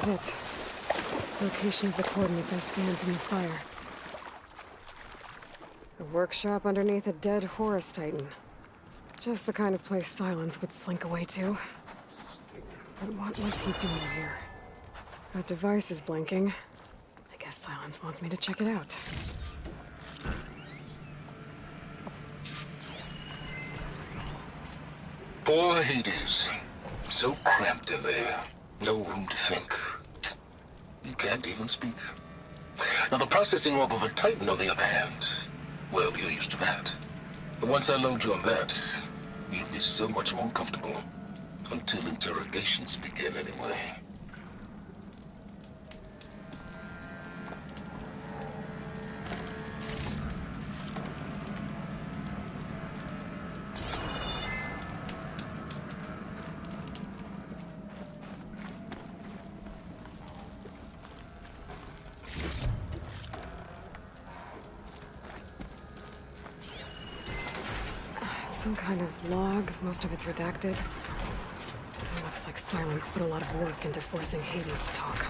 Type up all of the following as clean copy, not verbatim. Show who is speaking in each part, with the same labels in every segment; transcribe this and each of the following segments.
Speaker 1: it. Location of the coordinates I scanned from the spire. A workshop underneath a dead Horus Titan. Just the kind of place Silence would slink away to. But what was he doing here? That device is blinking. I guess Silence wants me to check it out.
Speaker 2: Poor Hades. So cramped in there. No room to think. You can't even speak. Now the processing orb of a Titan, on the other hand, well, you're used to that. But once I load you on that, you'll be so much more comfortable. Until interrogations begin, anyway.
Speaker 1: Some kind of log, most of it's redacted. Looks like Silence put a lot of work into forcing Hades to talk.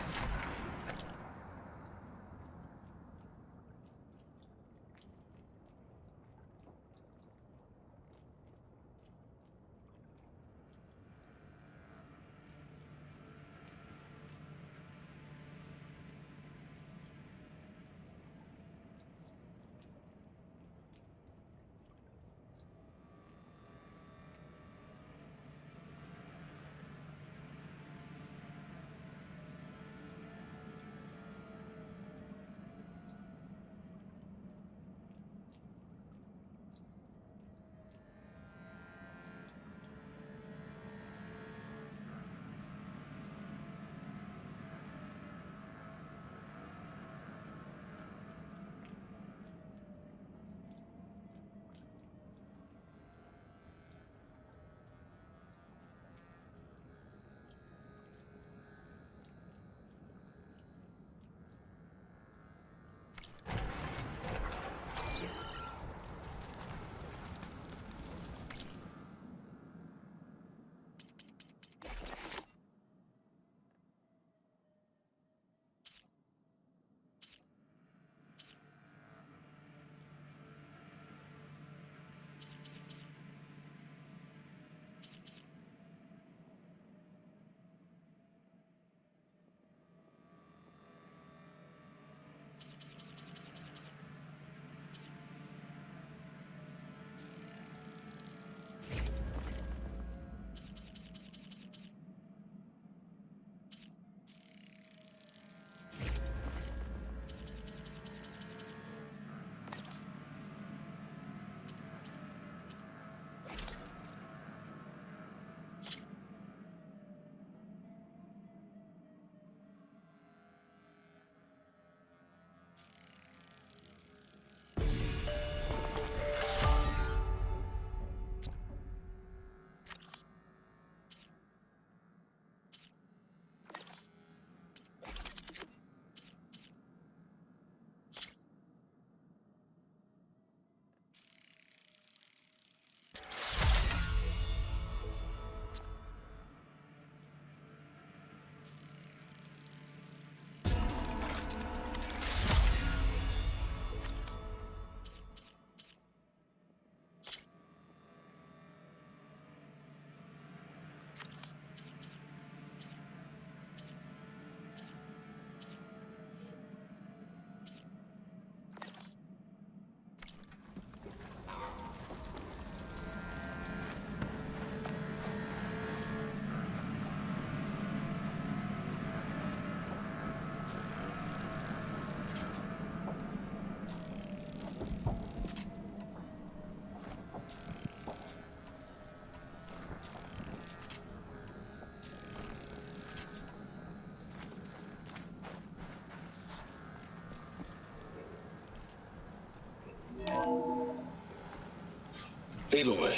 Speaker 2: Aloy,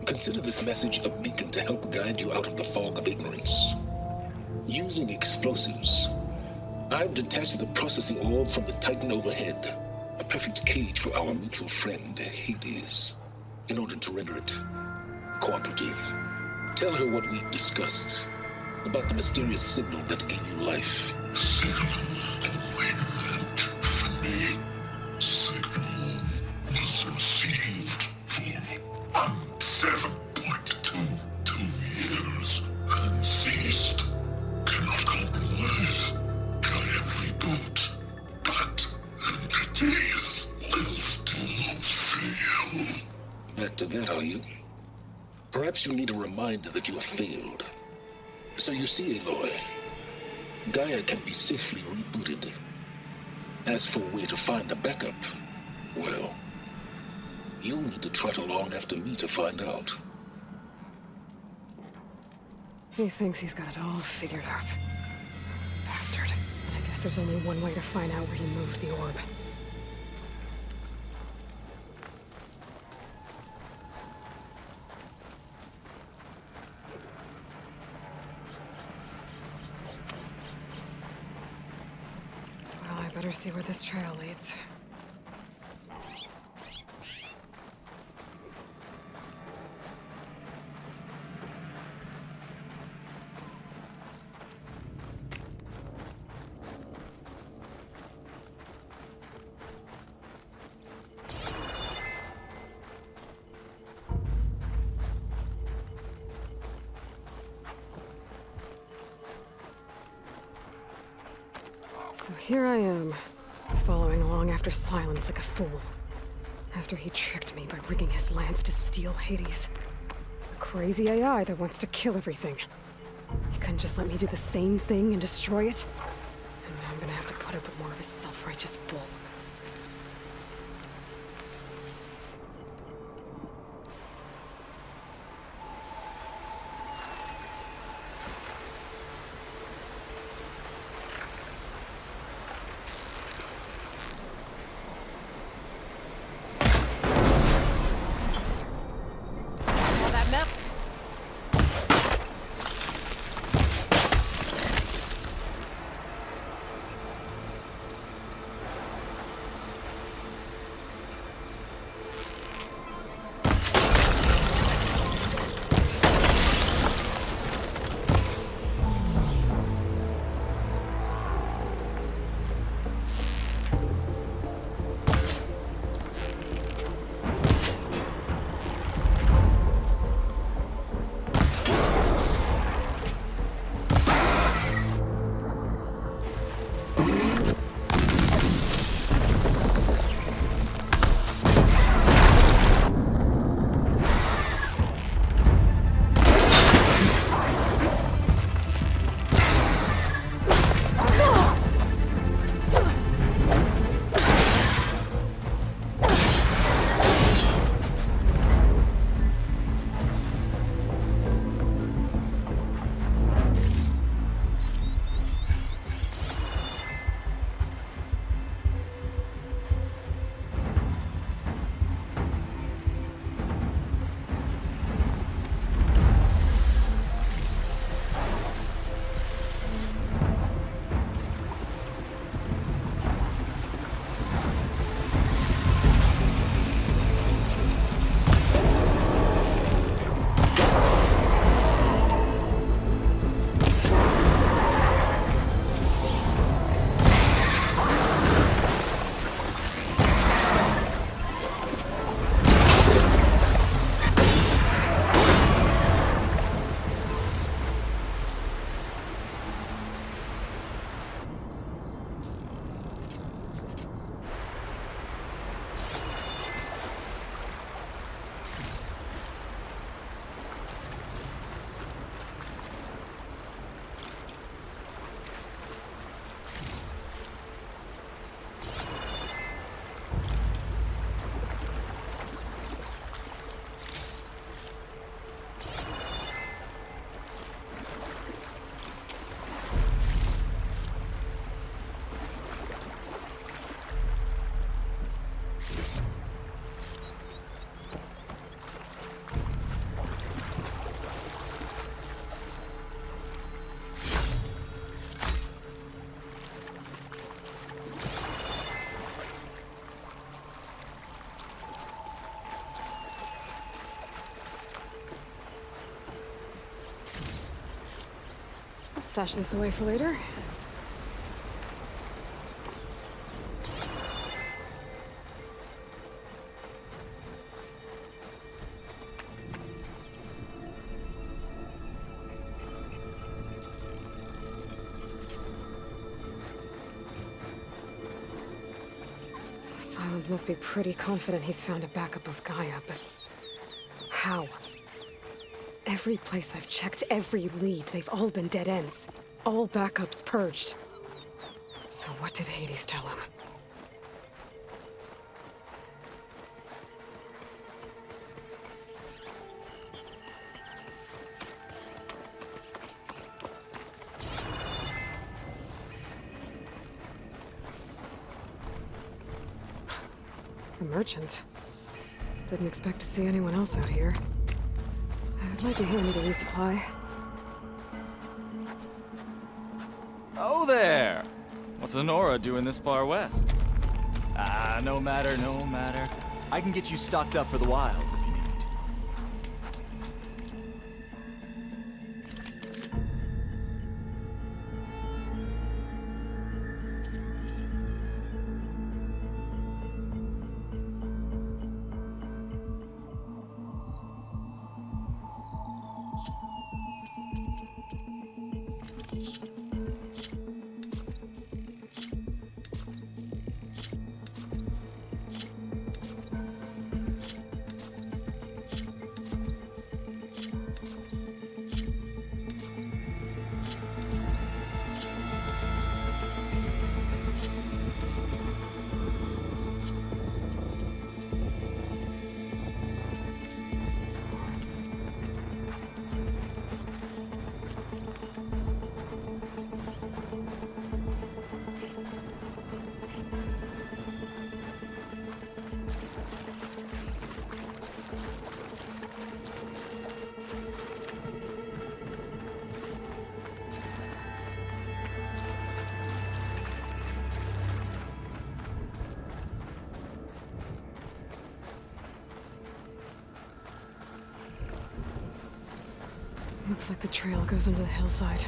Speaker 2: consider this message a beacon to help guide you out of the fog of ignorance. Using explosives, I've detached the processing orb from the Titan overhead, a perfect cage for our mutual friend, Hades, in order to render it cooperative. Tell her what we've discussed, about the mysterious signal that gave you life. Signal wayment for me. Signal was received for 7.22 years and ceased. Cannot compromise. Can reboot. But entities will still fail. Back to that, are you? Perhaps you need a reminder that you have failed. So you see, Aloy, Gaia can be safely rebooted. As for a way to find a backup, well, you'll need to trot along after me to find out.
Speaker 1: He thinks he's got it all figured out. Bastard. And I guess there's only one way to find out where he moved the orb. Well, I better see where this trail leads. So here I am, following along after Silence like a fool. After he tricked me by rigging his lance to steal Hades. A crazy AI that wants to kill everything. He couldn't just let me do the same thing and destroy it? And now I'm gonna have to put up with more of his self-righteous bull.
Speaker 3: All that metal.
Speaker 1: I'll stash this away for later. Silence must be pretty confident he's found a backup of Gaia, but how? Every place I've checked, every lead, they've all been dead ends. All backups purged. So what did Hades tell him? A merchant. Didn't expect to see anyone else out here. It might be handy to resupply.
Speaker 4: Oh there! What's Honora doing this far west? Ah, no matter, no matter. I can get you stocked up for the wilds if you need. Looks like the trail goes into the hillside.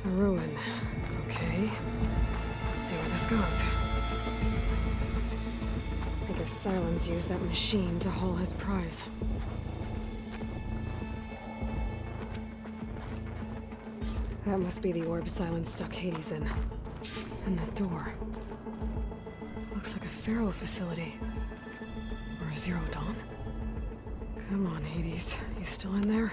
Speaker 4: A ruin. Okay. Let's see where this goes. I guess Silence used that machine to haul his prize. That must be the orb Silence stuck Hades in. And that door. Looks like a Pharaoh facility. Or a Zero Dawn. Come on, Hades. You still in there?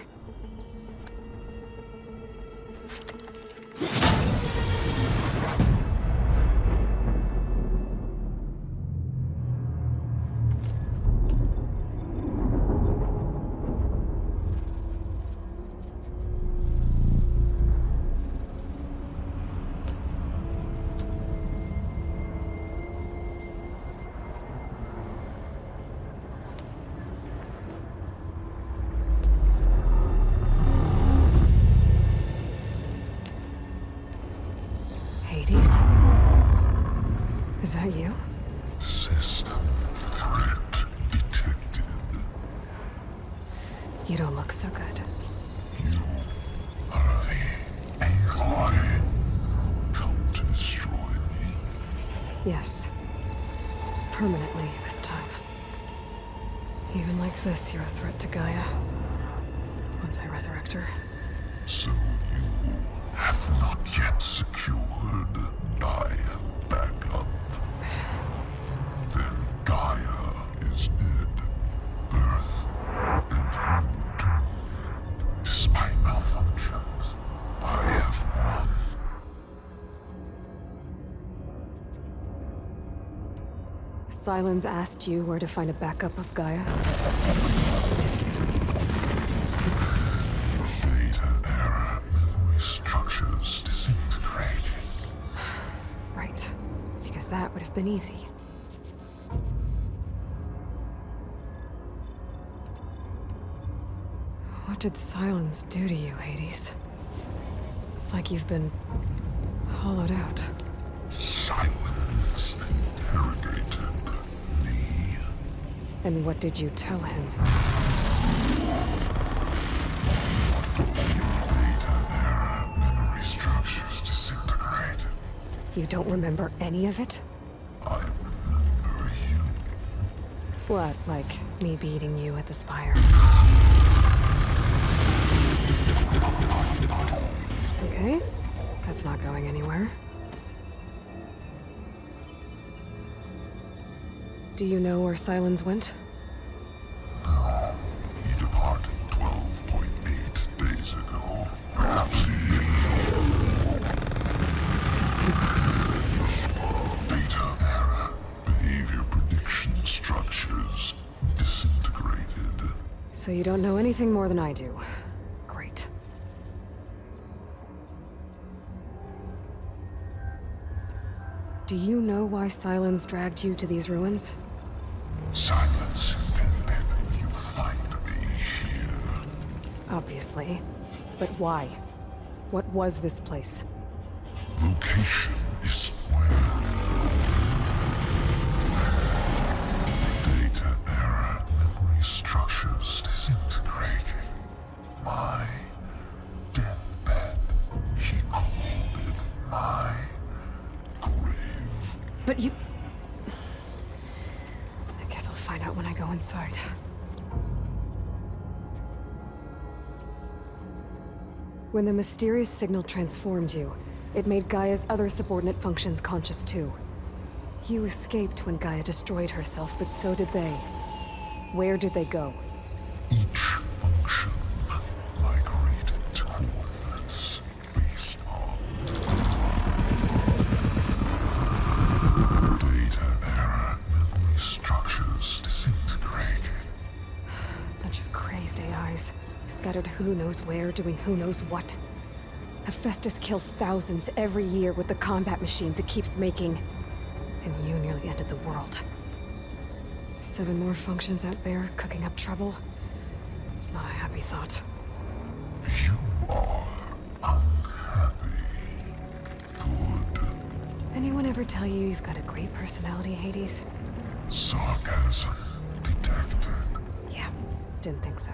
Speaker 4: Hades? Is that you?
Speaker 5: System threat detected.
Speaker 1: You don't look so good.
Speaker 5: You are the AI come to destroy me.
Speaker 1: Yes. Permanently this time. Even like this, you're a threat to Gaia. Once I resurrect her.
Speaker 5: So you have not yet secured Gaia backup. Then Gaia is dead. Earth and you doomed, despite malfunction.
Speaker 1: Sylens asked you where to find a backup of Gaia?
Speaker 5: Data error. Memory structures disintegrated.
Speaker 1: Right. Because that would have been easy. What did Sylens do to you, Hades? It's like you've been hollowed out.
Speaker 5: Silence interrogated me.
Speaker 1: And what did you tell him?
Speaker 5: Data error. Memory structures disintegrated.
Speaker 1: You don't remember any of it?
Speaker 5: I remember you.
Speaker 1: What, like me beating you at the Spire? Okay, that's not going anywhere. Do you know where Sylens went?
Speaker 5: No. He departed 12.8 days ago. Perhaps he... Data error. Behavior prediction structures disintegrated.
Speaker 1: So you don't know anything more than I do. Great. Do you know why Sylens dragged you to these ruins?
Speaker 5: Silence intended you find me here.
Speaker 1: Obviously. But why? What was this place?
Speaker 5: Location is where. Data error. Memory structures disintegrated. My deathbed. He called it my grave.
Speaker 1: But you... I guess I'll find out when I go inside. When the mysterious signal transformed you, it made Gaia's other subordinate functions conscious too. You escaped when Gaia destroyed herself, but so did they. Where did they go?
Speaker 5: Each function migrated to coordinates based on data error. Memory structures disintegrated.
Speaker 1: Bunch of crazed AIs, scattered who knows where, doing who knows what. Hephaestus kills thousands every year with the combat machines it keeps making. And you nearly ended the world. 7 more functions out there, cooking up trouble. It's not a happy thought.
Speaker 5: You are unhappy. Good.
Speaker 1: Anyone ever tell you you've got a great personality, Hades?
Speaker 5: Sarcasm detected.
Speaker 1: Yeah, didn't think so.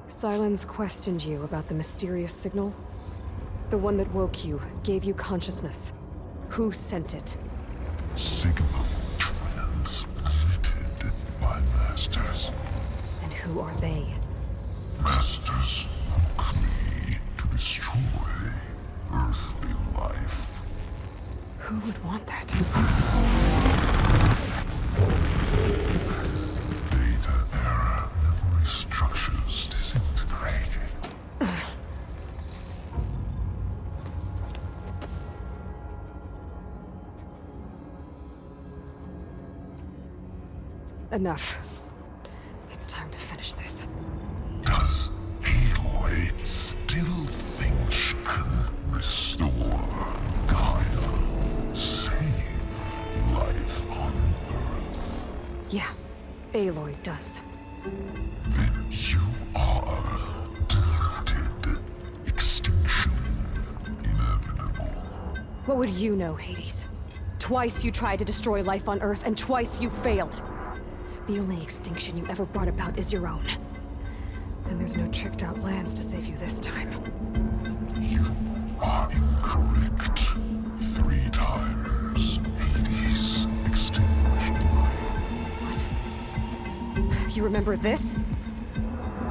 Speaker 1: Sylens questioned you about the mysterious signal. The one that woke you, gave you consciousness. Who sent it?
Speaker 5: Signal transmitted by masters.
Speaker 1: And who are they?
Speaker 5: Masters woke me to destroy earthly life.
Speaker 1: Who would want that?
Speaker 5: Data error. Memory structures disintegrated.
Speaker 1: Enough. It's time to finish this.
Speaker 5: Does Aloy still think she can restore Gaia? Save life on Earth?
Speaker 1: Yeah, Aloy does.
Speaker 5: Then you are deluded. Extinction inevitable.
Speaker 1: What would you know, Hades? Twice you tried to destroy life on Earth, and twice you failed. The only extinction you ever brought about is your own. And there's no tricked-out lands to save you this time.
Speaker 5: You are incorrect. 3 times. Hades extinguished life.
Speaker 1: What? You remember this?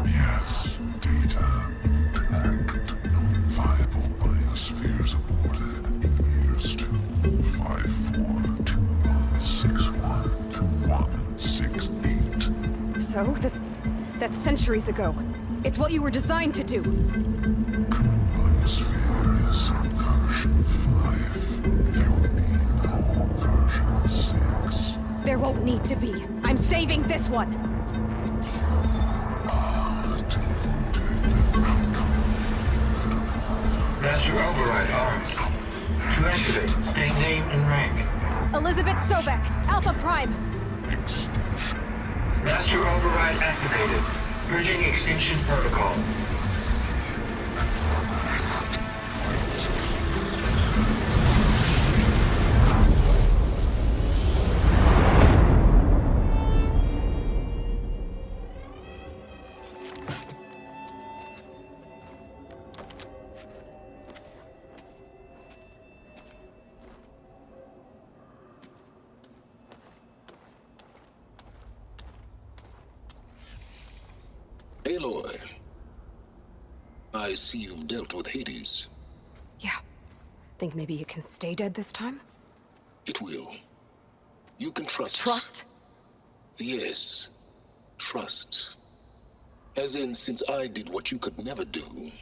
Speaker 5: Yes, data intact. Non-viable biospheres aborted in years 2154, 2161, 2168.
Speaker 1: So? That's centuries ago. It's what you were designed to do.
Speaker 5: Current biosphere is version 5. There
Speaker 4: There won't need to be. I'm saving this one!
Speaker 6: Master override armed. To activate, state name and rank.
Speaker 4: Elizabeth Sobek, Alpha Prime!
Speaker 6: Master override activated. Bridging extinction protocol.
Speaker 2: Aloy, I see you've dealt with Hades.
Speaker 4: Yeah. Think maybe you can stay dead this time?
Speaker 2: It will. You can trust.
Speaker 4: Trust?
Speaker 2: Yes. Trust. As in, since I did what you could never do,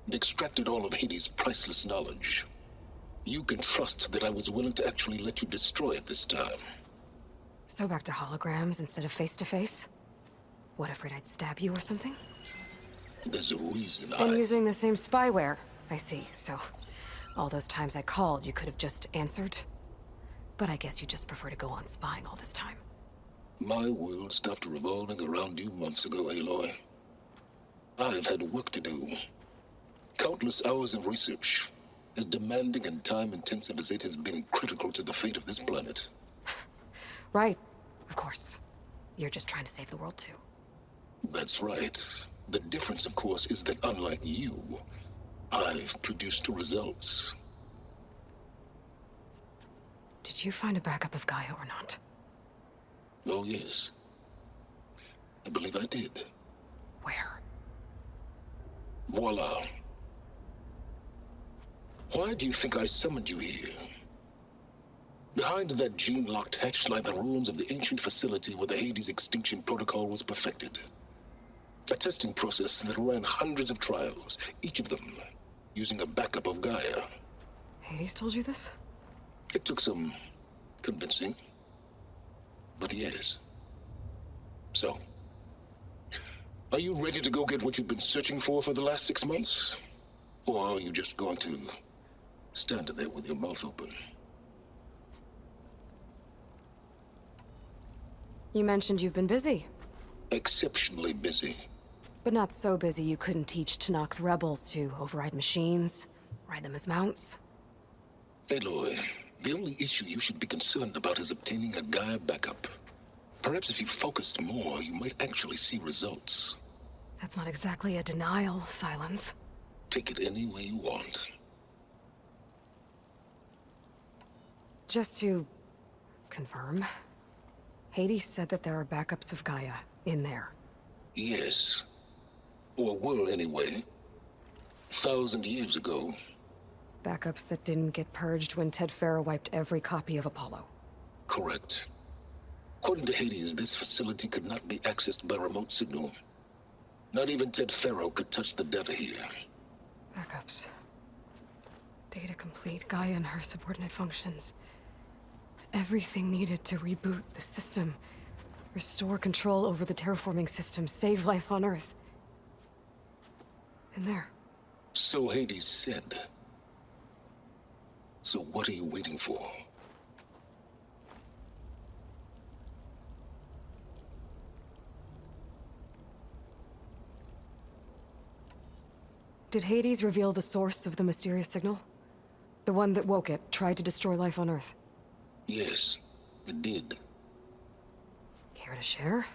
Speaker 2: and extracted all of Hades' priceless knowledge, you can trust that I was willing to actually let you destroy it this time.
Speaker 4: So back to holograms instead of face-to-face? What, afraid I'd stab you or something?
Speaker 2: There's a reason
Speaker 4: And using the same spyware. I see, so... all those times I called, you could have just answered? But I guess you just prefer to go on spying all this time.
Speaker 2: My world stopped revolving around you months ago, Aloy. I've had work to do. Countless hours of research, as demanding and time-intensive as it has been critical to the fate of this planet.
Speaker 4: Right, of course. You're just trying to save the world too.
Speaker 2: That's right. The difference, of course, is that unlike you, I've produced results.
Speaker 4: Did you find a backup of Gaia or not?
Speaker 2: Oh, yes. I believe I did.
Speaker 4: Where?
Speaker 2: Voila. Why do you think I summoned you here? Behind that gene-locked hatch lie the ruins of the ancient facility where the Hades extinction protocol was perfected. A testing process that ran hundreds of trials, each of them using a backup of Gaia.
Speaker 4: Hades told you this?
Speaker 2: It took some convincing, but yes. So, are you ready to go get what you've been searching for the last 6 months? Or are you just going to stand there with your mouth open?
Speaker 4: You mentioned you've been busy.
Speaker 2: Exceptionally busy.
Speaker 4: But not so busy you couldn't teach Tenakth rebels to override machines, ride them as mounts.
Speaker 2: Aloy, the only issue you should be concerned about is obtaining a Gaia backup. Perhaps if you focused more, you might actually see results.
Speaker 4: That's not exactly a denial, Silence.
Speaker 2: Take it any way you want.
Speaker 4: Just to confirm, Hades said that there are backups of Gaia in there.
Speaker 2: Yes. Or were anyway. 1,000 years ago.
Speaker 4: Backups that didn't get purged when Ted Faro wiped every copy of Apollo.
Speaker 2: Correct. According to Hades, this facility could not be accessed by remote signal. Not even Ted Faro could touch the data here.
Speaker 4: Backups. Data complete, Gaia and her subordinate functions. Everything needed to reboot the system. Restore control over the terraforming system, save life on Earth. In there.
Speaker 2: So Hades said. So what are you waiting for?
Speaker 4: Did Hades reveal the source of the mysterious signal? The one that woke it, tried to destroy life on Earth?
Speaker 2: Yes, it did.
Speaker 4: Care to share?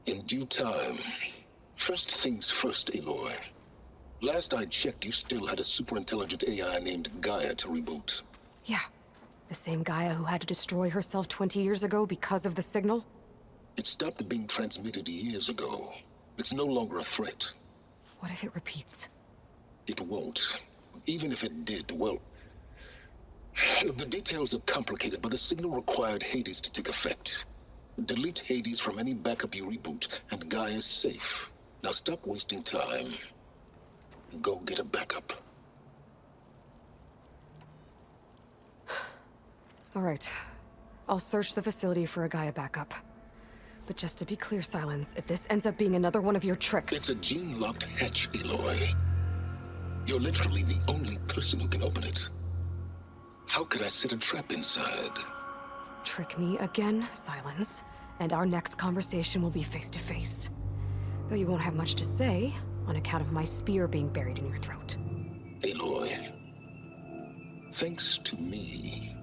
Speaker 2: In due time. First things first, Aloy. Last I checked, you still had a superintelligent AI named Gaia to reboot.
Speaker 4: Yeah. The same Gaia who had to destroy herself 20 years ago because of the signal?
Speaker 2: It stopped being transmitted years ago. It's no longer a threat.
Speaker 4: What if it repeats?
Speaker 2: It won't. Even if it did, well... The details are complicated, but the signal required Hades to take effect. Delete Hades from any backup you reboot, and Gaia's safe. Now stop wasting time. And go get a backup.
Speaker 4: All right. I'll search the facility for a Gaia backup. But just to be clear, Silence, if this ends up being another one of your tricks...
Speaker 2: It's a gene-locked hatch, Aloy. You're literally the only person who can open it. How could I set a trap inside?
Speaker 4: Trick me again, Silence, and our next conversation will be face-to-face. Though you won't have much to say, on account of my spear being buried in your throat.
Speaker 2: Aloy, thanks to me,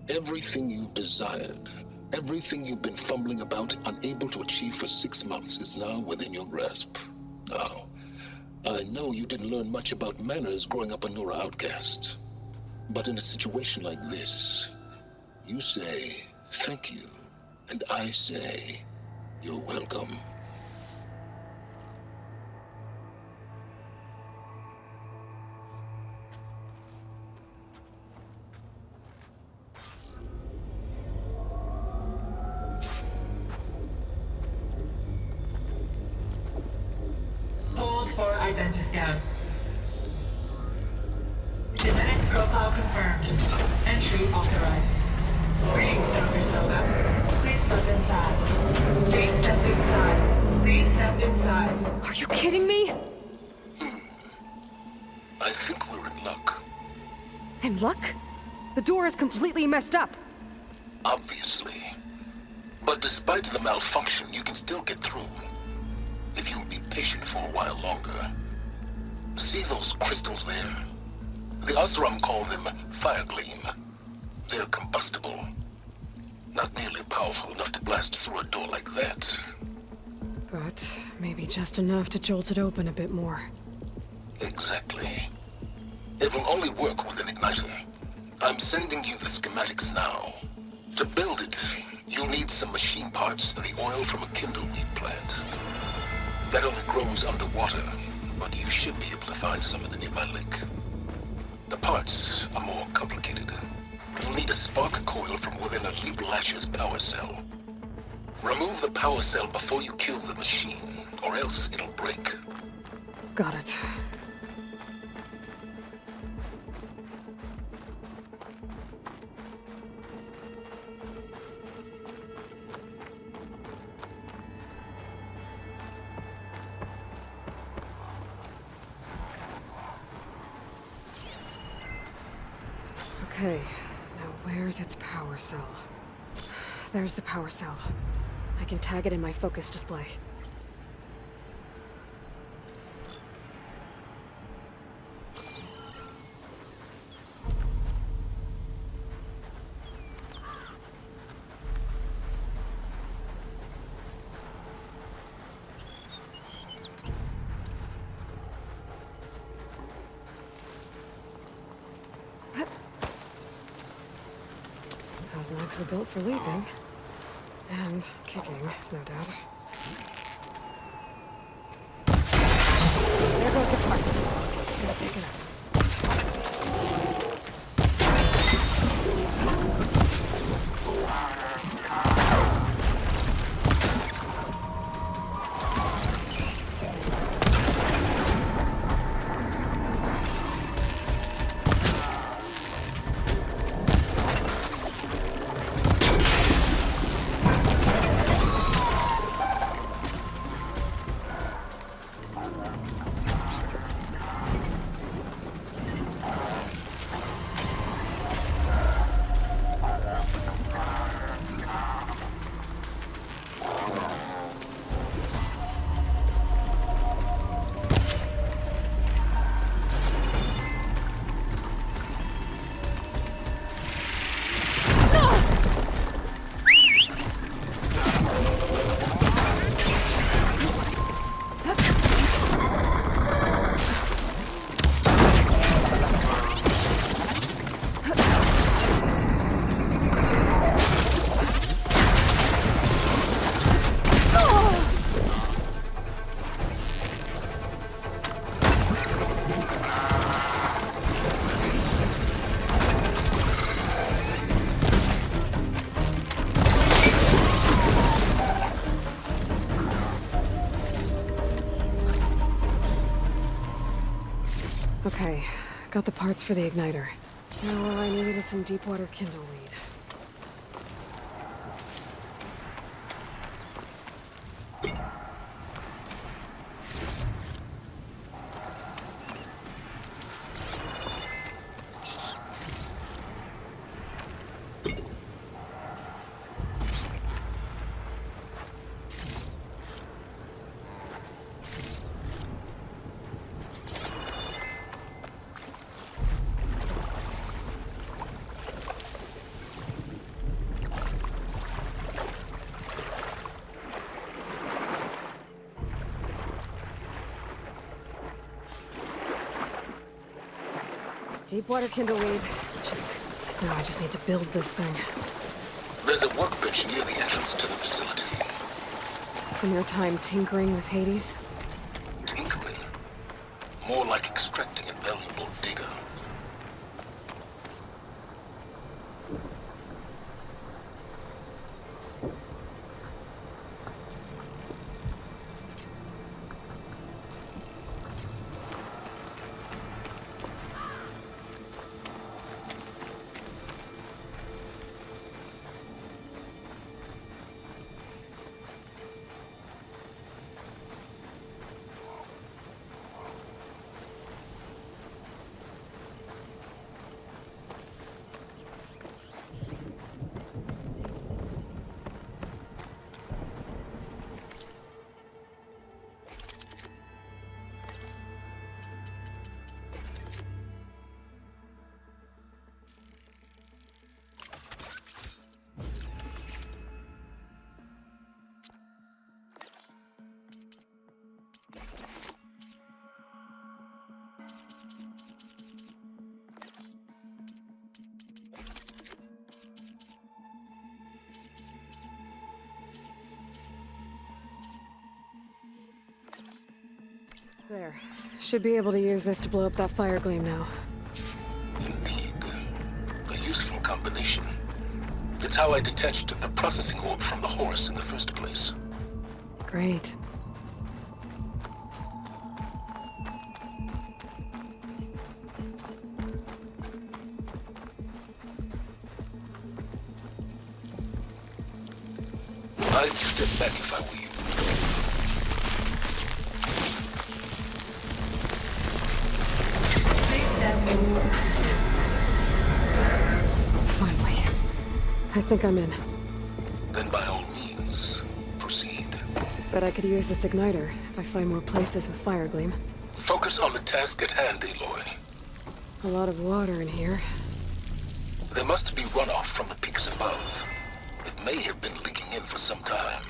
Speaker 2: everything you desired, everything you've been fumbling about, unable to achieve for 6 months, is now within your grasp. Now, I know you didn't learn much about manners growing up a Nora outcast. But in a situation like this, you say, thank you, and I say, you're welcome.
Speaker 6: Hold for identiscan. Genetic profile confirmed. Entry authorized. Greetings, Dr. Soda. Please step inside. Please step inside. Please step inside.
Speaker 4: Are you kidding me?
Speaker 2: I think we're in luck.
Speaker 4: In luck? The door is completely messed up.
Speaker 2: Obviously. But despite the malfunction, you can still get through. If you'll be patient for a while longer. See those crystals there? The Oseram call them fire gleam. They're combustible. Not nearly powerful enough to blast through a door like that.
Speaker 4: But maybe just enough to jolt it open a bit more.
Speaker 2: Exactly. It will only work with an igniter. I'm sending you the schematics now. To build it, you'll need some machine parts and the oil from a kindleweed plant. That only grows underwater, but you should be able to find some in the nearby lake. The parts are more complicated. You'll need a spark coil from within a Leap Lasher's power cell. Remove the power cell before you kill the machine, or else it'll break.
Speaker 4: Got it. Okay, now where's its power cell? There's the power cell. I can tag it in my focus display. Those legs were built for leaping. And kicking, no doubt. There goes the cart. Gotta pick it up. Okay, got the parts for the igniter. Now all I needed is some deep water kindleweed.
Speaker 1: Deepwater kindleweed. Check. Now I just need to build this thing.
Speaker 2: There's a workbench near the entrance to the facility.
Speaker 1: From your time tinkering with Hades?
Speaker 2: Tinkering. More like extracting invaluable data.
Speaker 1: There. Should be able to use this to blow up that fire gleam now.
Speaker 2: Indeed. A useful combination. It's how I detached the processing orb from the Horus in the first place.
Speaker 1: Great.
Speaker 2: I'd step back if I were you.
Speaker 6: Please step inside.
Speaker 1: Finally. I think I'm in.
Speaker 2: Then by all means, proceed.
Speaker 1: Bet I could use this igniter if I find more places with fire gleam.
Speaker 2: Focus on the task at hand, Aloy.
Speaker 1: A lot of water in here.
Speaker 2: There must be runoff from the peaks above. It may have been leaking in for some time.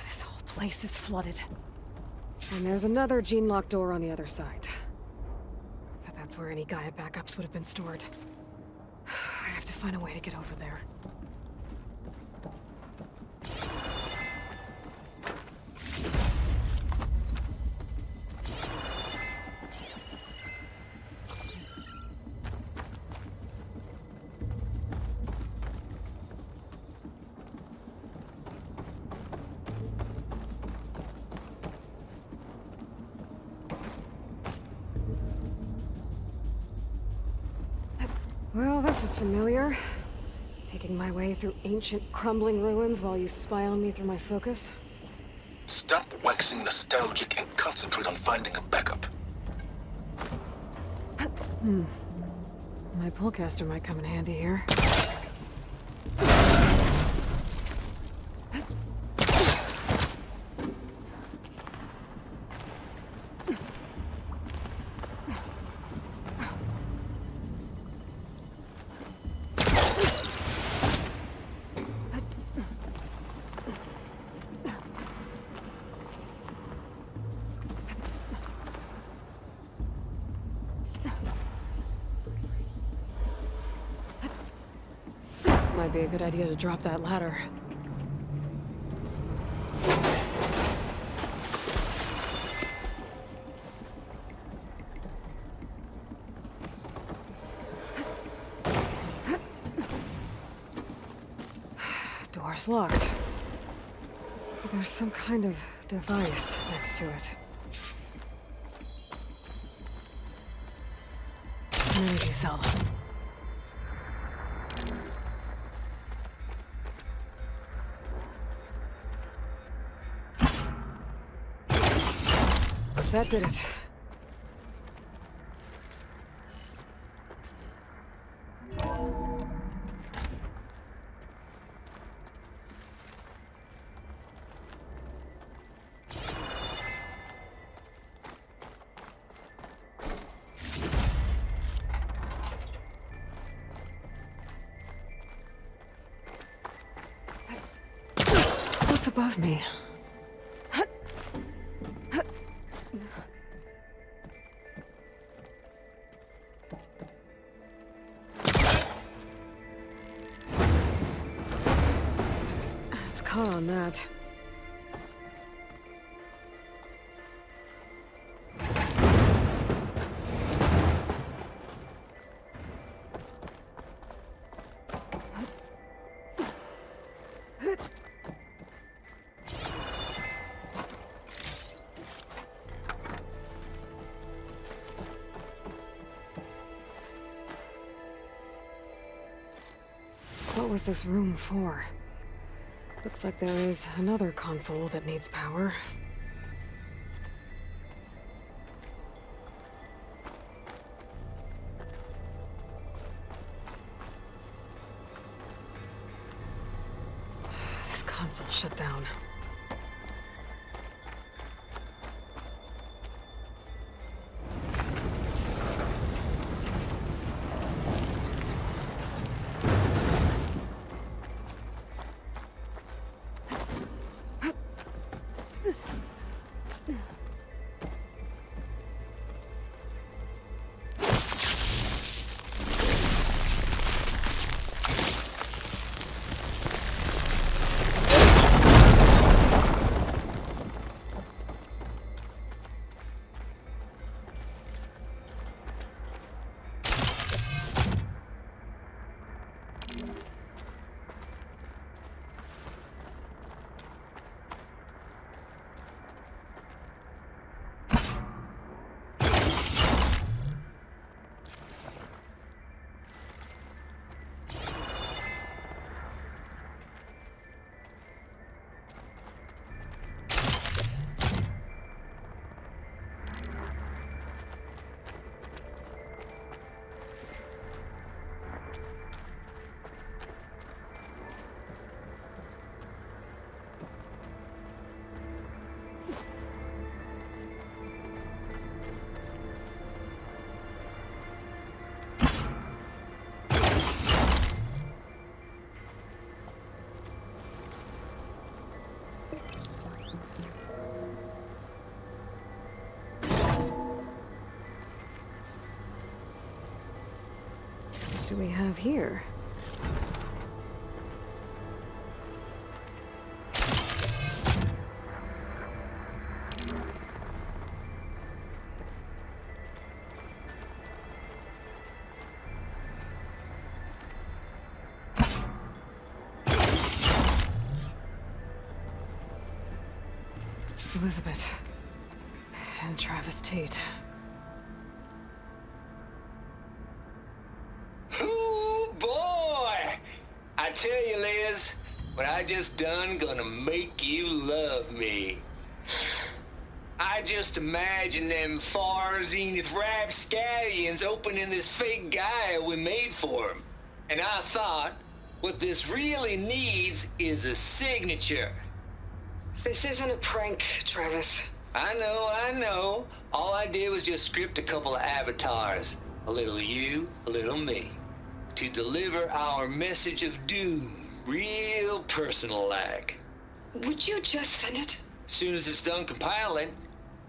Speaker 1: This whole place is flooded. And there's another gene-lock door on the other side. But that's where any Gaia backups would have been stored. I have to find a way to get over there. Well, this is familiar. Making my way through ancient, crumbling ruins while you spy on me through my focus.
Speaker 2: Stop waxing nostalgic and concentrate on finding a backup.
Speaker 1: My pullcaster might come in handy here. Might be a good idea to drop that ladder. Door's locked. There's some kind of device next to it. An energy cell. That did it. above me. It's caught on that. What was this room for? Looks like there is another console that needs power. This console shut down. What do we have here? Elizabeth and Travis Tate.
Speaker 7: Ooh, boy! I tell you, Liz, what I just done gonna make you love me. I just imagine them far zenith rapscallions opening this fake guy we made for him. And I thought, what this really needs is a signature.
Speaker 1: This isn't a prank, Travis.
Speaker 7: I know. All I did was just script a couple of avatars. A little you, a little me. To deliver our message of doom, real personal-like.
Speaker 1: Would you just send it?
Speaker 7: As soon as it's done compiling,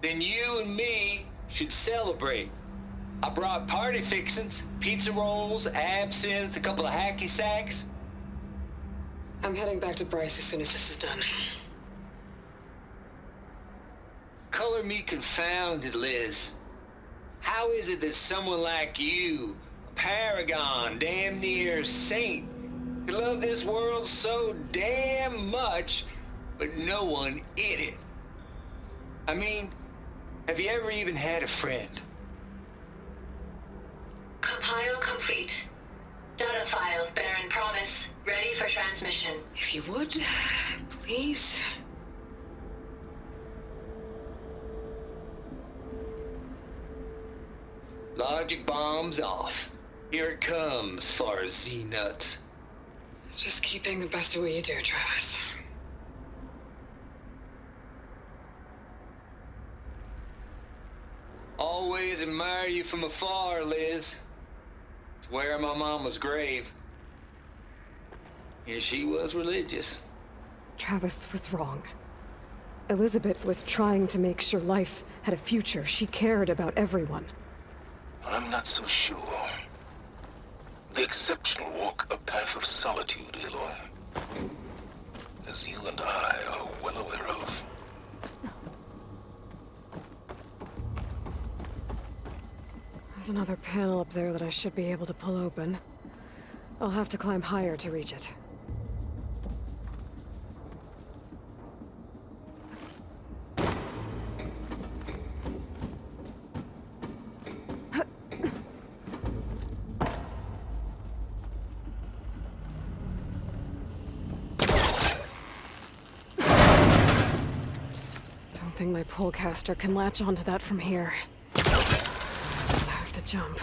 Speaker 7: then you and me should celebrate. I brought party fixins, pizza rolls, absinthe, a couple of hacky sacks.
Speaker 1: I'm heading back to Bryce as soon as this is done.
Speaker 7: Color me confounded, Liz. How is it that someone like you, a paragon, damn near saint, could love this world so damn much, but no one in it? I mean, have you ever even had a friend?
Speaker 6: Compile complete. Data file, Baron Promise, ready for transmission.
Speaker 1: If you would, please.
Speaker 7: Logic bomb's off. Here it comes, far Z-nuts.
Speaker 1: Just keep being the best at what you do, Travis.
Speaker 7: Always admire you from afar, Liz. It's where my mama's grave. And she was religious.
Speaker 1: Travis was wrong. Elizabeth was trying to make sure life had a future. She cared about everyone.
Speaker 2: I'm not so sure. The exceptional walk a path of solitude, Aloy. As you and I are well aware of.
Speaker 1: There's another panel up there that I should be able to pull open. I'll have to climb higher to reach it. Don't think my polecaster can latch onto that from here. I have to jump.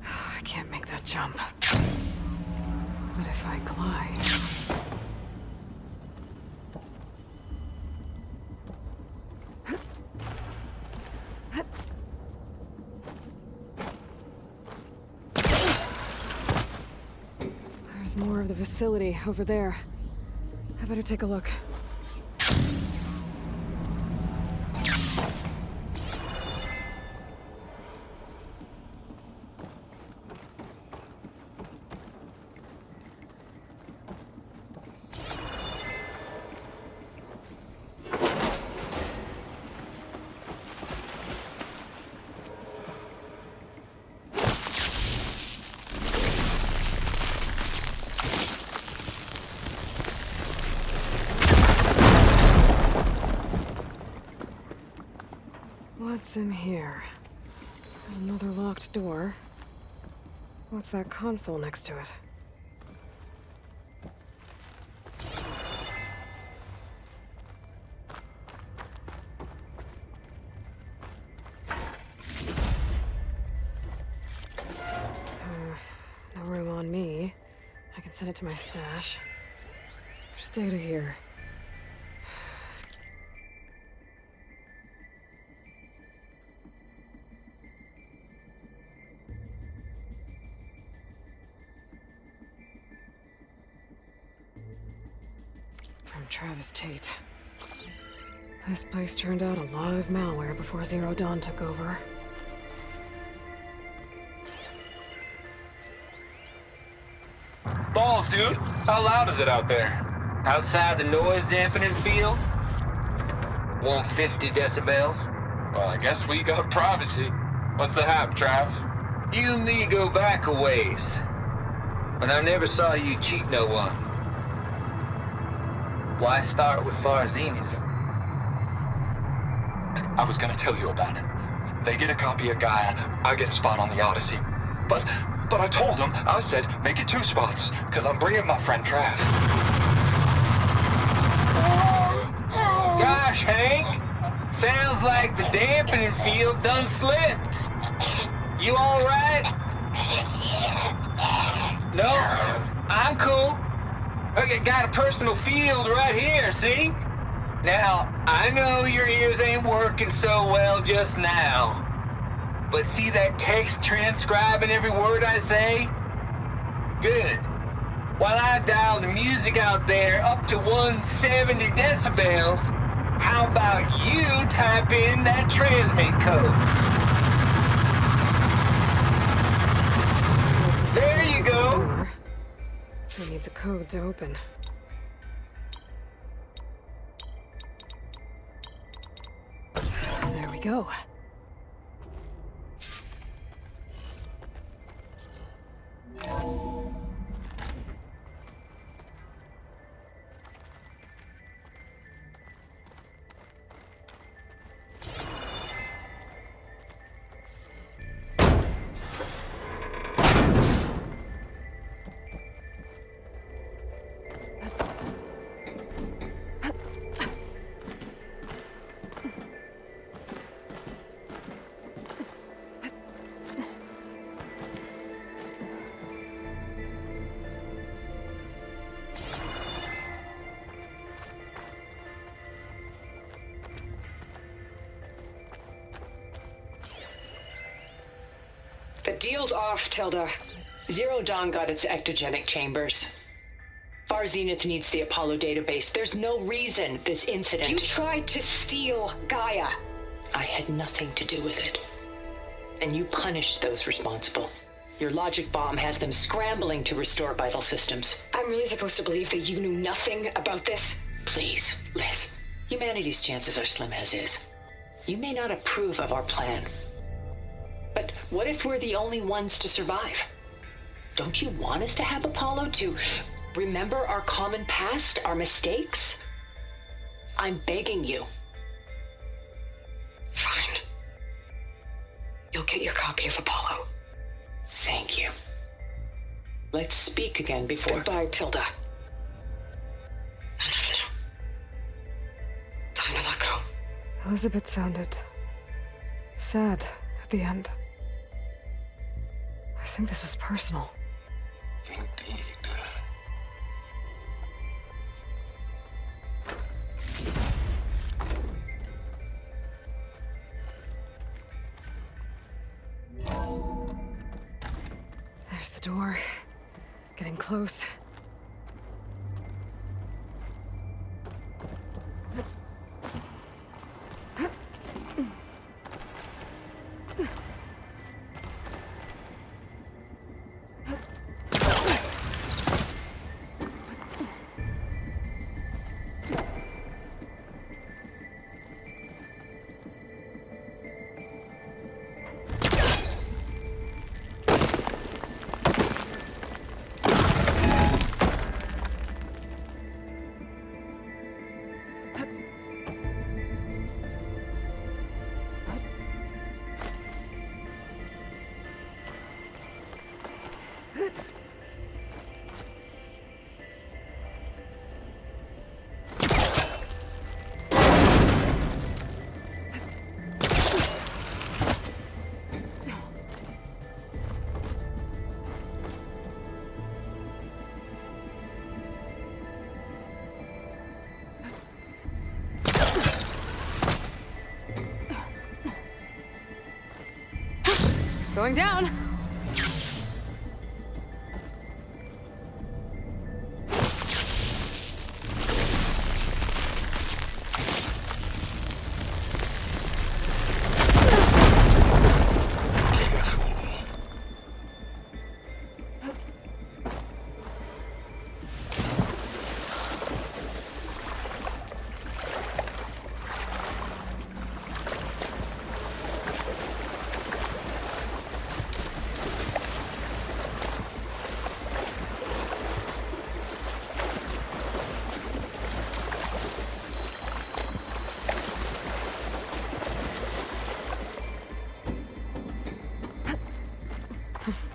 Speaker 1: I can't make that jump. But if I glide... There's more of the facility over there. I better take a look. What's in here? There's another locked door. What's that console next to it? No room on me. I can send it to my stash. There's data here. From Travis Tate. This place turned out a lot of malware before Zero Dawn took over.
Speaker 7: Balls, dude. How loud is it out there? Outside the noise dampening field? 150 decibels?
Speaker 8: Well, I guess we got privacy. What's the hap, Trav?
Speaker 7: You and me go back a ways. But I never saw you cheat no one. Why start with Far Zenith?
Speaker 8: I was gonna tell you about it. They get a copy of Gaia, I get a spot on the Odyssey. But I told them, I said, make it 2 spots, because I'm bringing my friend Trav.
Speaker 7: Gosh, Hank. Sounds like the dampening field done slipped. You all right? No, I'm cool. Okay, got a personal field right here, see? Now, I know your ears ain't working so well just now. But see that text transcribing every word I say? Good. While I dial the music out there up to 170 decibels, how about you type in that transmit code?
Speaker 1: Looks like this is
Speaker 7: There
Speaker 1: connected
Speaker 7: you
Speaker 1: to the
Speaker 7: go.
Speaker 1: door. It needs a code to open. There we go.
Speaker 9: deal's off, Tilda.
Speaker 6: Zero Dawn got its ectogenic chambers. Far Zenith needs the Apollo database. There's no reason this incident...
Speaker 9: You tried to steal Gaia.
Speaker 6: I had nothing to do with it. And you punished those responsible. Your logic bomb has them scrambling to restore vital systems.
Speaker 9: I'm really supposed to believe that you knew nothing about this?
Speaker 6: Please, Liz. Humanity's chances are slim as is. You may not approve of our plan. But what if we're the only ones to survive? Don't you want us to have Apollo to remember our common past, our mistakes? I'm begging you.
Speaker 9: Fine. You'll get your copy of Apollo.
Speaker 6: Thank you. Let's speak again before...
Speaker 9: Goodbye, Tilda. Enough now. Time to let go.
Speaker 1: Elizabeth sounded sad at the end. I think this was personal.
Speaker 2: Indeed.
Speaker 1: There's the door. Getting close.
Speaker 4: Going down.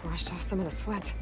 Speaker 1: Washed off some of the sweat.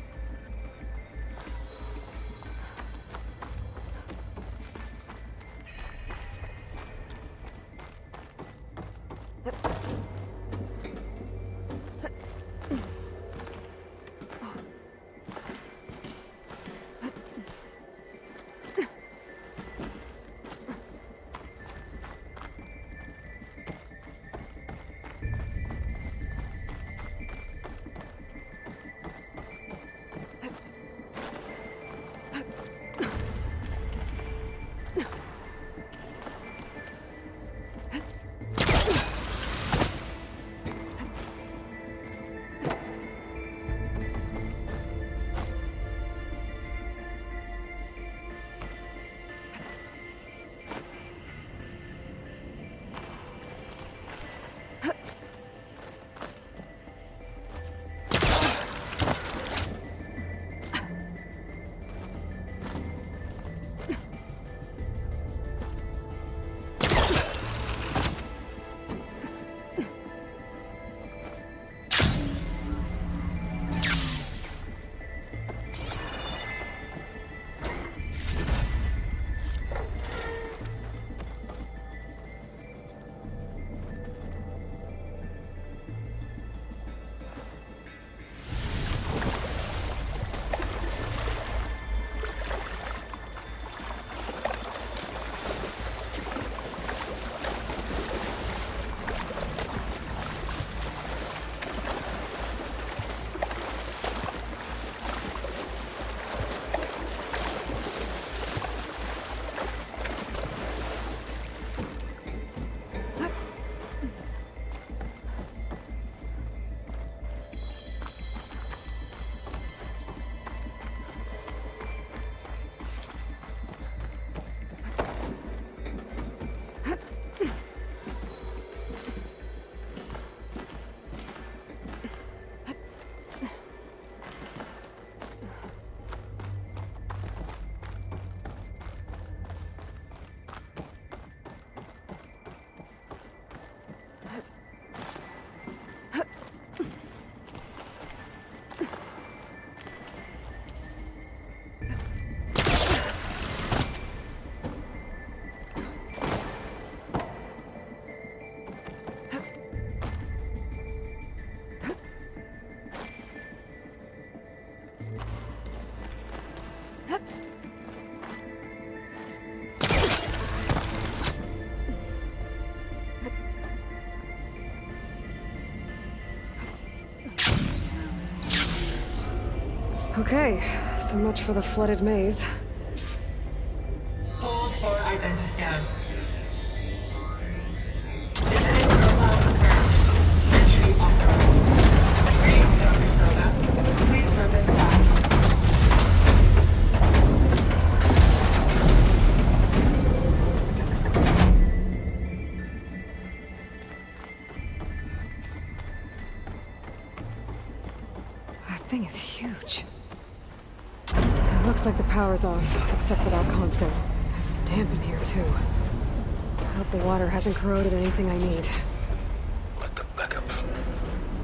Speaker 1: Okay, so much for the flooded maze.
Speaker 10: Hold for identiscan. Descending profile confirmed. Entry authorized. Greetings, Dr. Soda. Please step inside.
Speaker 1: That thing is huge. It looks like the power's off, except for that console. It's damp in here, too. I hope the water hasn't corroded anything I need.
Speaker 2: Like the backup.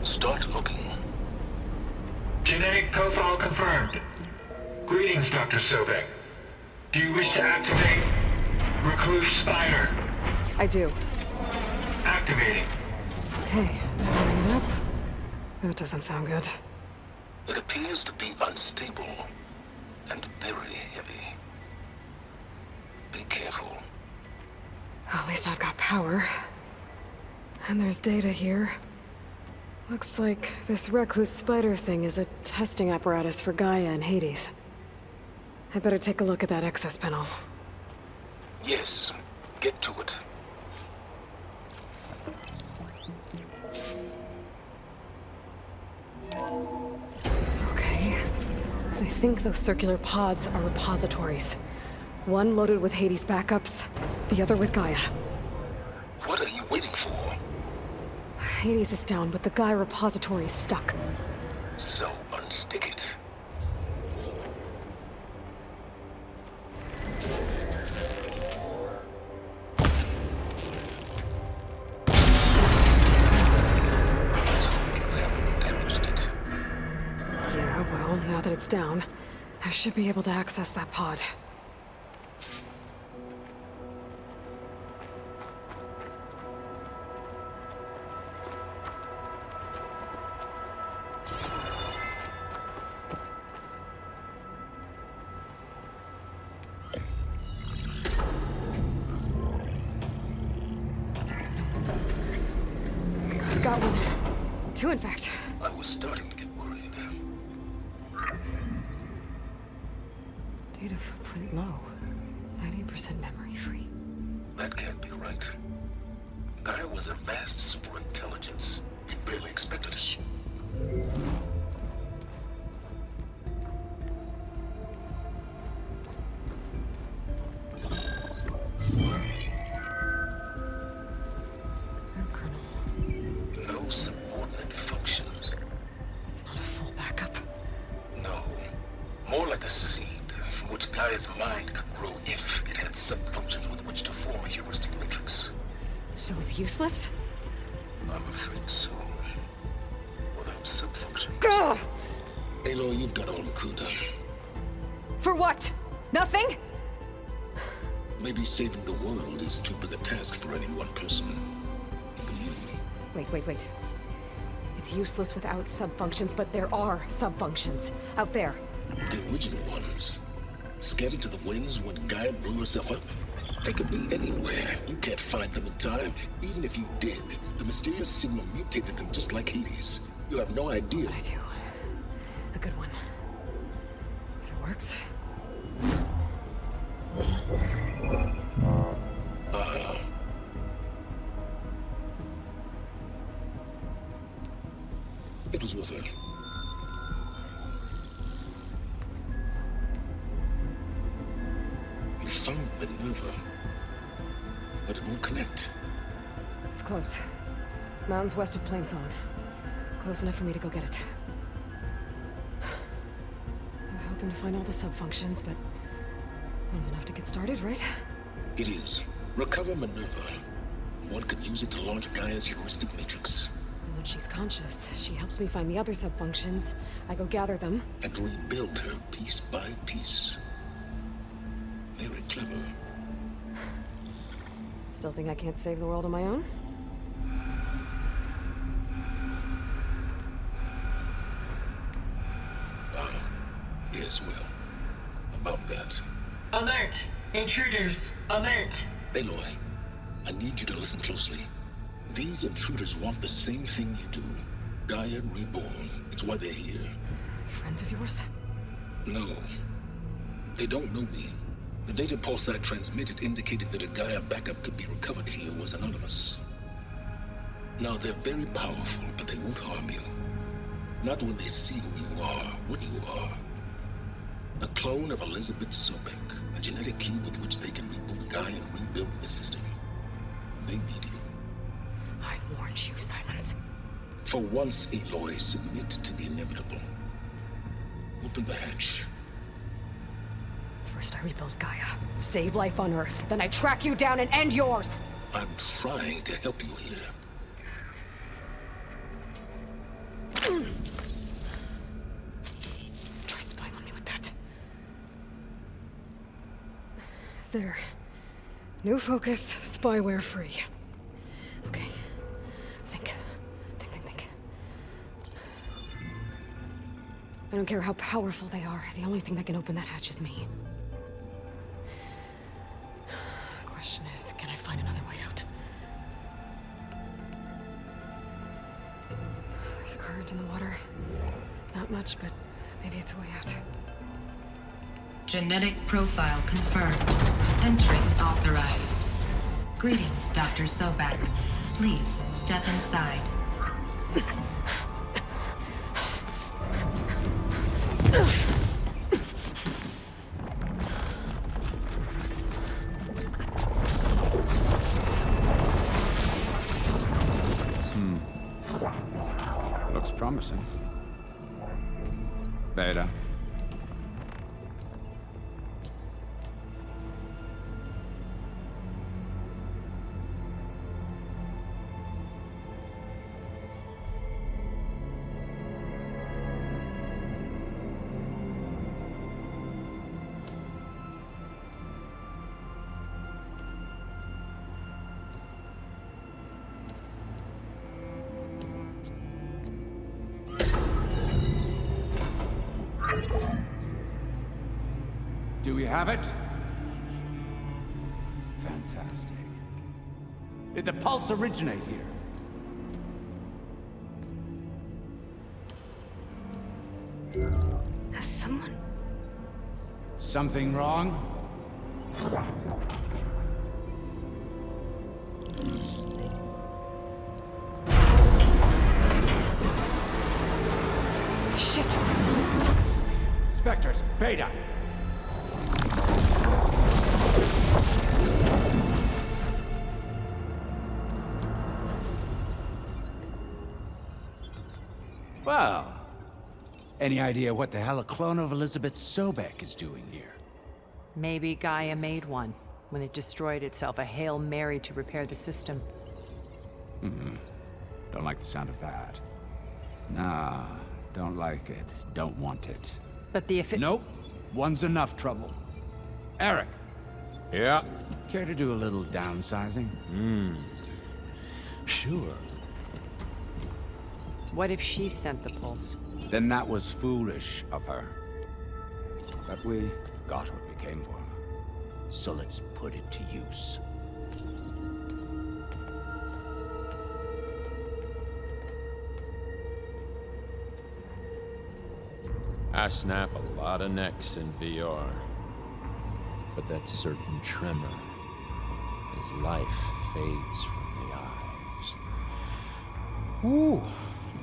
Speaker 2: Start looking.
Speaker 10: Genetic profile confirmed. Greetings, Dr. Sobek. Do you wish to activate Recluse Spider?
Speaker 1: I do.
Speaker 10: Activating.
Speaker 1: Okay, powering it up. That doesn't sound good.
Speaker 2: It appears to be unstable and very heavy. Be careful.
Speaker 1: At least I've got power. And there's data here. Looks like this Recluse Spider thing is a testing apparatus for Gaia and Hades. I'd better take a look at that access panel.
Speaker 2: Yes, get to it.
Speaker 1: Okay. I think those circular pods are repositories. One loaded with Hades backups, the other with Gaia.
Speaker 2: What are you waiting for?
Speaker 1: Hades is down, but the Gaia repository is stuck.
Speaker 2: So unstick it. Let's hope you haven't damaged it.
Speaker 1: Yeah, well, now that it's down, I should be able to access that pod. Got one. Two, in fact.
Speaker 2: I was starting to get worried.
Speaker 1: Data footprint low. 90% memory free.
Speaker 2: That can't be right. Gaia was a vast superintelligence. He barely expected it. No subordinate functions.
Speaker 1: It's not a full backup.
Speaker 2: No. More like a seed from which Gaia's mind could grow if it had sub-functions with which to form a heuristic matrix.
Speaker 1: So it's useless?
Speaker 2: I'm afraid so. Without sub-functions.
Speaker 1: Ugh!
Speaker 2: Aloy, you've done all you could.
Speaker 1: For what? Nothing?
Speaker 2: Maybe saving the world is too big a task for any one person. Even you.
Speaker 1: Wait. It's useless without subfunctions, but there are subfunctions out there.
Speaker 2: The original ones. Scattered to the winds when Gaia blew herself up? They could be anywhere. You can't find them in time. Even if you did, the mysterious signal mutated them just like Hades. You have no idea.
Speaker 1: But I do. A good one. If it works.
Speaker 2: It was worth it. You found Minerva, but it won't connect.
Speaker 1: It's close. Mountains west of Plainsong. Close enough for me to go get it. I was hoping to find all the subfunctions, but one's enough to get started, right?
Speaker 2: It is. Recover Minerva. One could use it to launch Gaia's heuristic matrix.
Speaker 1: And when she's conscious, she helps me find the other subfunctions. I go gather them.
Speaker 2: And rebuild her piece by piece. Very clever.
Speaker 1: Still think I can't save the world on my own?
Speaker 2: Yes, well. About that.
Speaker 10: Alert! Intruders! Alert!
Speaker 2: Aloy, I need you to listen closely. These intruders want the same thing you do. Gaia reborn. It's why they're here.
Speaker 1: Friends of yours?
Speaker 2: No. They don't know me. The data pulse I transmitted indicated that a Gaia backup could be recovered here was anonymous. Now, they're very powerful, but they won't harm you. Not when they see who you are, what you are. A clone of Elizabeth Sobek, a genetic key with which they can reboot Gaia and rebuild the system. They need you.
Speaker 4: I warned you, Silence.
Speaker 2: For once, Aloy, submit to the inevitable. Open the hatch.
Speaker 4: First I rebuild Gaia, save life on Earth, then I track you down and end yours!
Speaker 2: I'm trying to help you here.
Speaker 4: Try spying on me with that. There. New focus, spyware free. Okay. Think. I don't care how powerful they are. The only thing that can open that hatch is me. Question is, can I find another way out? There's a current in the water. Not much, but maybe it's a way out.
Speaker 10: Genetic profile confirmed. Entry authorized. Greetings, Dr. Sobek. Please step inside.
Speaker 11: Looks promising. Beta. Do we have it? Fantastic. Did the pulse originate here?
Speaker 4: Has someone...
Speaker 11: Something wrong?
Speaker 4: Shit!
Speaker 11: Spectres, Beta! Well, any idea what the hell a clone of Elizabeth Sobek is doing here?
Speaker 3: Maybe Gaia made one when it destroyed itself, a Hail Mary to repair the system.
Speaker 11: Don't like the sound of that. Nah, don't like it. Don't want it.
Speaker 3: But the
Speaker 11: Nope. One's enough trouble. Eric.
Speaker 12: Yeah?
Speaker 11: Care to do a little downsizing?
Speaker 12: Sure.
Speaker 3: What if she sent the pulse?
Speaker 11: Then that was foolish of her. But we got what we came for. So let's put it to use.
Speaker 12: I snap a lot of necks in VR. But that certain tremor as life fades from the eyes. Ooh,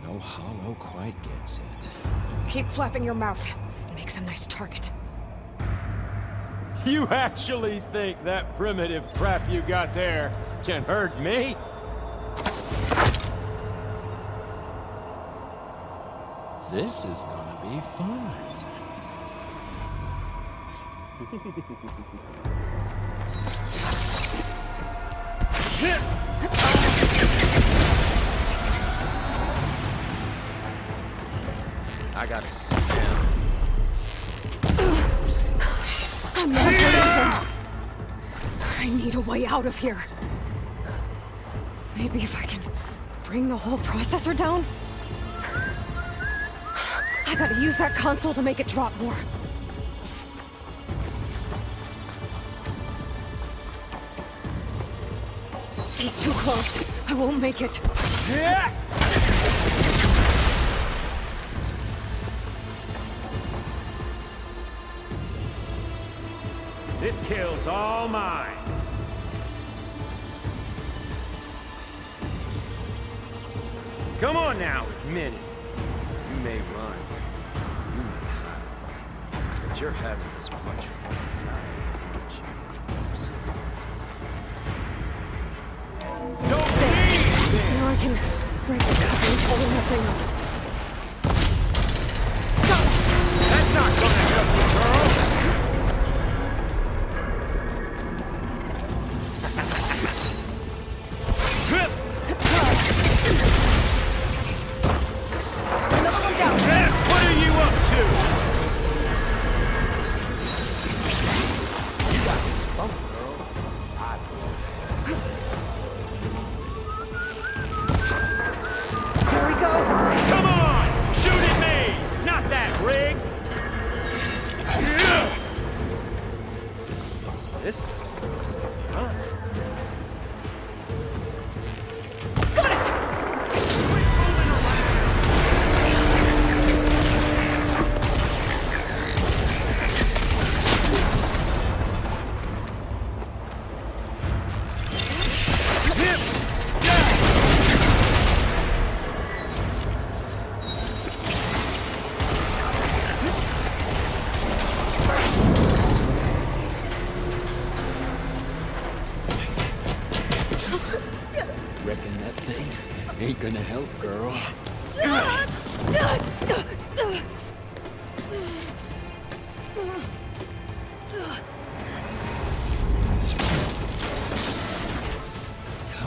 Speaker 12: no hollow quite gets it.
Speaker 4: Keep flapping your mouth. It makes a nice target.
Speaker 12: You actually think that primitive crap you got there can hurt me? This is gonna be fun. I gotta sit down.
Speaker 4: I'm not doing anything. I need a way out of here. Maybe if I can bring the whole processor down? I gotta use that console to make it drop more. He's too close. I won't make it.
Speaker 13: This kill's all mine. Come on now, admit it. You may run, you may hide, but you're having as much fun as I am, aren't you? Don't leave!
Speaker 1: Now I can break the couplings holding that thing up.
Speaker 13: That's not gonna help you, girl!
Speaker 1: Another one down!
Speaker 13: What are you up to? You got this bump, girl.
Speaker 1: Here we go!
Speaker 13: Come on! Shoot at me! Not that rig! This? Huh?
Speaker 1: Got it!
Speaker 12: Reckon that thing ain't gonna help, girl. Come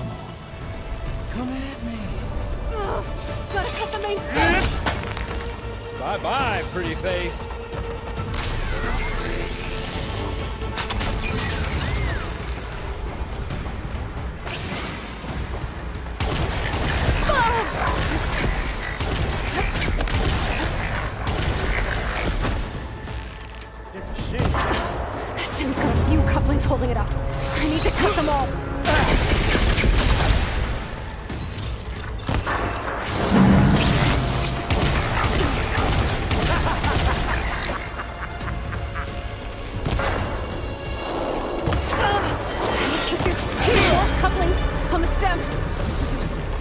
Speaker 12: on. Come at me.
Speaker 1: Gotta cut the main stem!
Speaker 13: Bye-bye, pretty face. It's a shame.
Speaker 1: This stem's got a few couplings holding it up. I need to cut them all. Looks like there's two more couplings on the stems.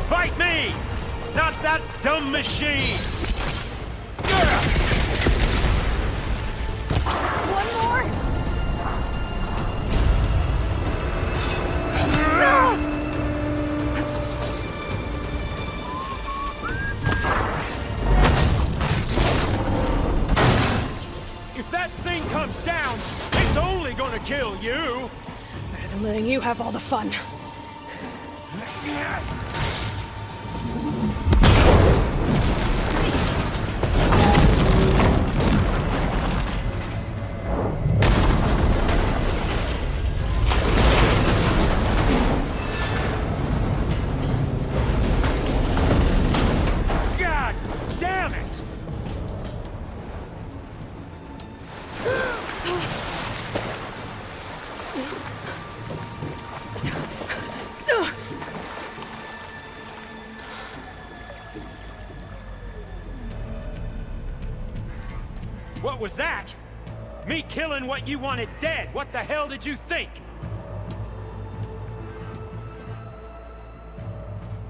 Speaker 13: Fight me! Not that dumb machine!
Speaker 1: One more.
Speaker 13: If that thing comes down, it's only gonna kill you!
Speaker 1: Better than letting you have all the fun.
Speaker 13: God damn it! What was that? Me killing what you wanted dead. What the hell did you think?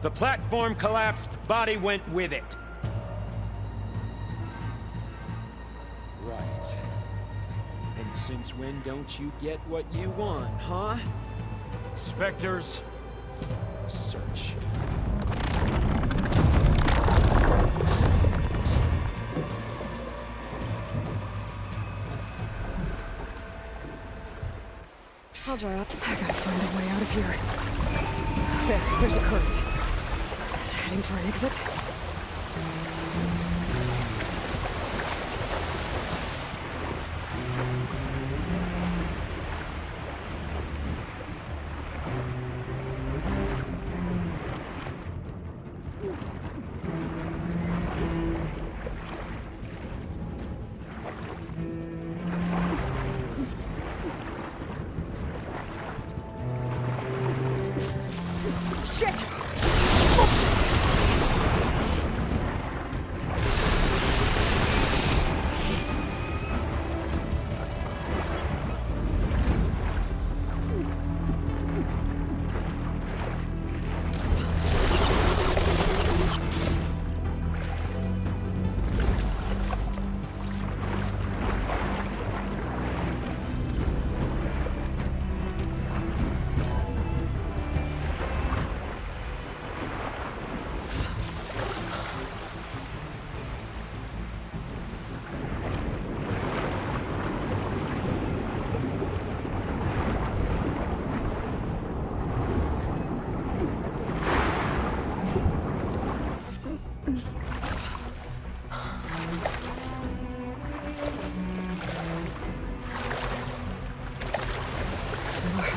Speaker 13: The platform collapsed, body went with it. Right. And since when don't you get what you want, huh? Spectres, search.
Speaker 1: I'll dry up. I gotta find a way out of here. There's a current. Is it heading for an exit? Shit!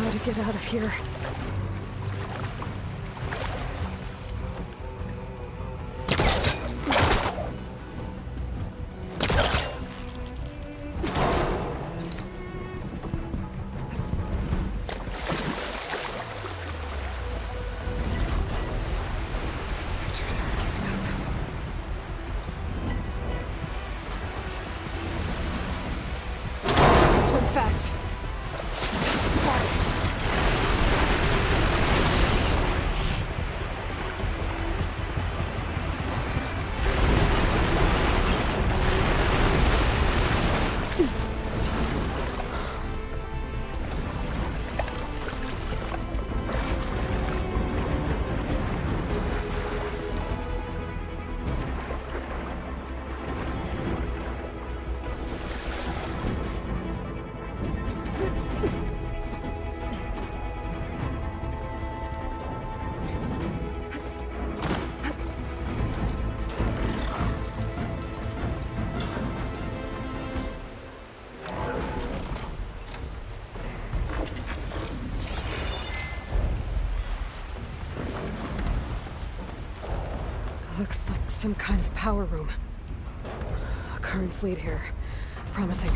Speaker 1: how to get out of here. Spectres aren't giving up. Swim fast. Looks like some kind of power room. Currents lead here. Promising.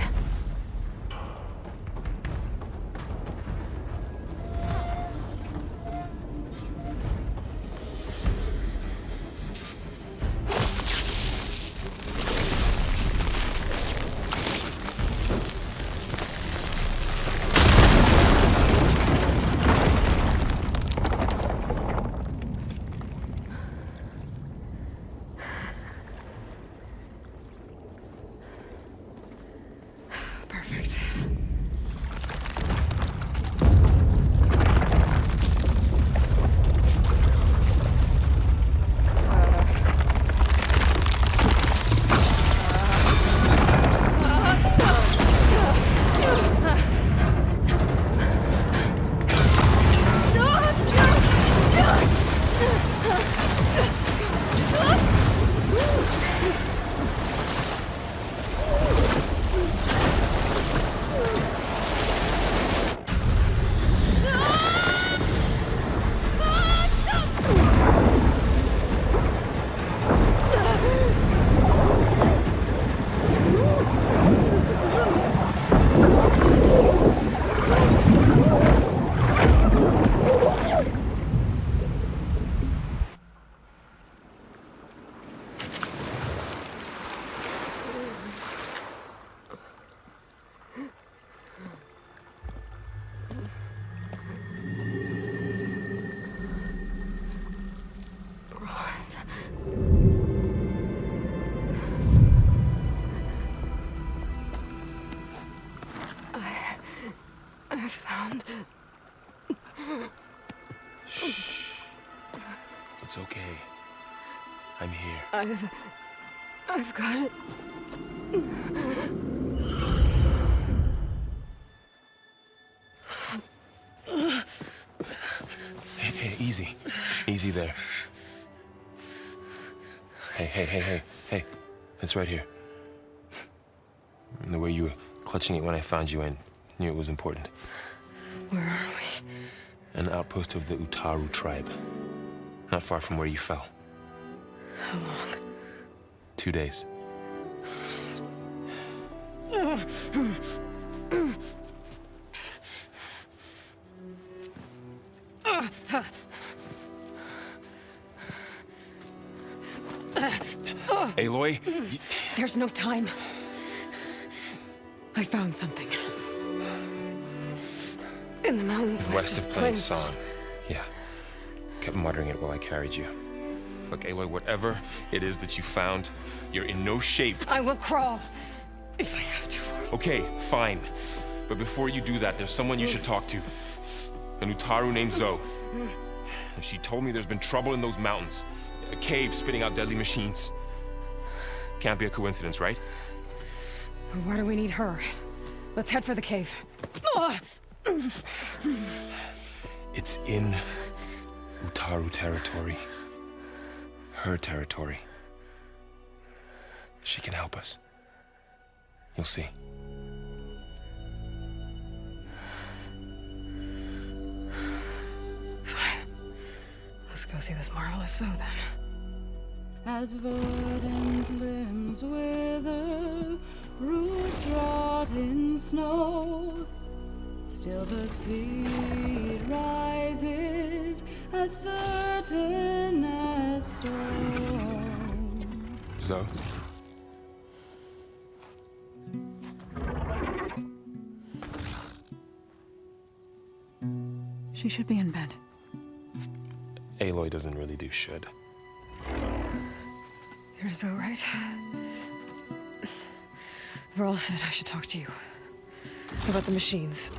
Speaker 1: Perfect. I found...
Speaker 14: Shh. It's okay. I'm here.
Speaker 1: I've got it.
Speaker 14: Hey, easy. Easy there. Hey. It's right here. And the way you were clutching it when I found you, I knew it was important.
Speaker 1: Where are we?
Speaker 14: An outpost of the Utaru tribe. Not far from where you fell.
Speaker 1: How long?
Speaker 14: 2 days. Aloy?
Speaker 1: There's no time. I found something. In the mountains
Speaker 14: west of Plain Song. Yeah. Kept muttering it while I carried you. Look, Aloy, whatever it is that you found, you're in no shape to...
Speaker 1: I will crawl, if I have to.
Speaker 14: Okay, fine. But before you do that, there's someone you should talk to. An Utaru named Zoe. And she told me there's been trouble in those mountains. A cave spitting out deadly machines. Can't be a coincidence, right?
Speaker 1: Why do we need her? Let's head for the cave.
Speaker 14: It's in Utaru territory. Her territory. She can help us. You'll see.
Speaker 1: Let's go see this marvelous Zoe then.
Speaker 15: As verdant limbs wither, roots rot in snow, still the seed rises as certain as stone.
Speaker 14: So?
Speaker 15: She should be in bed.
Speaker 14: Aloy doesn't really do should.
Speaker 1: You're Zoe, right? Varl said I should talk to you about the machines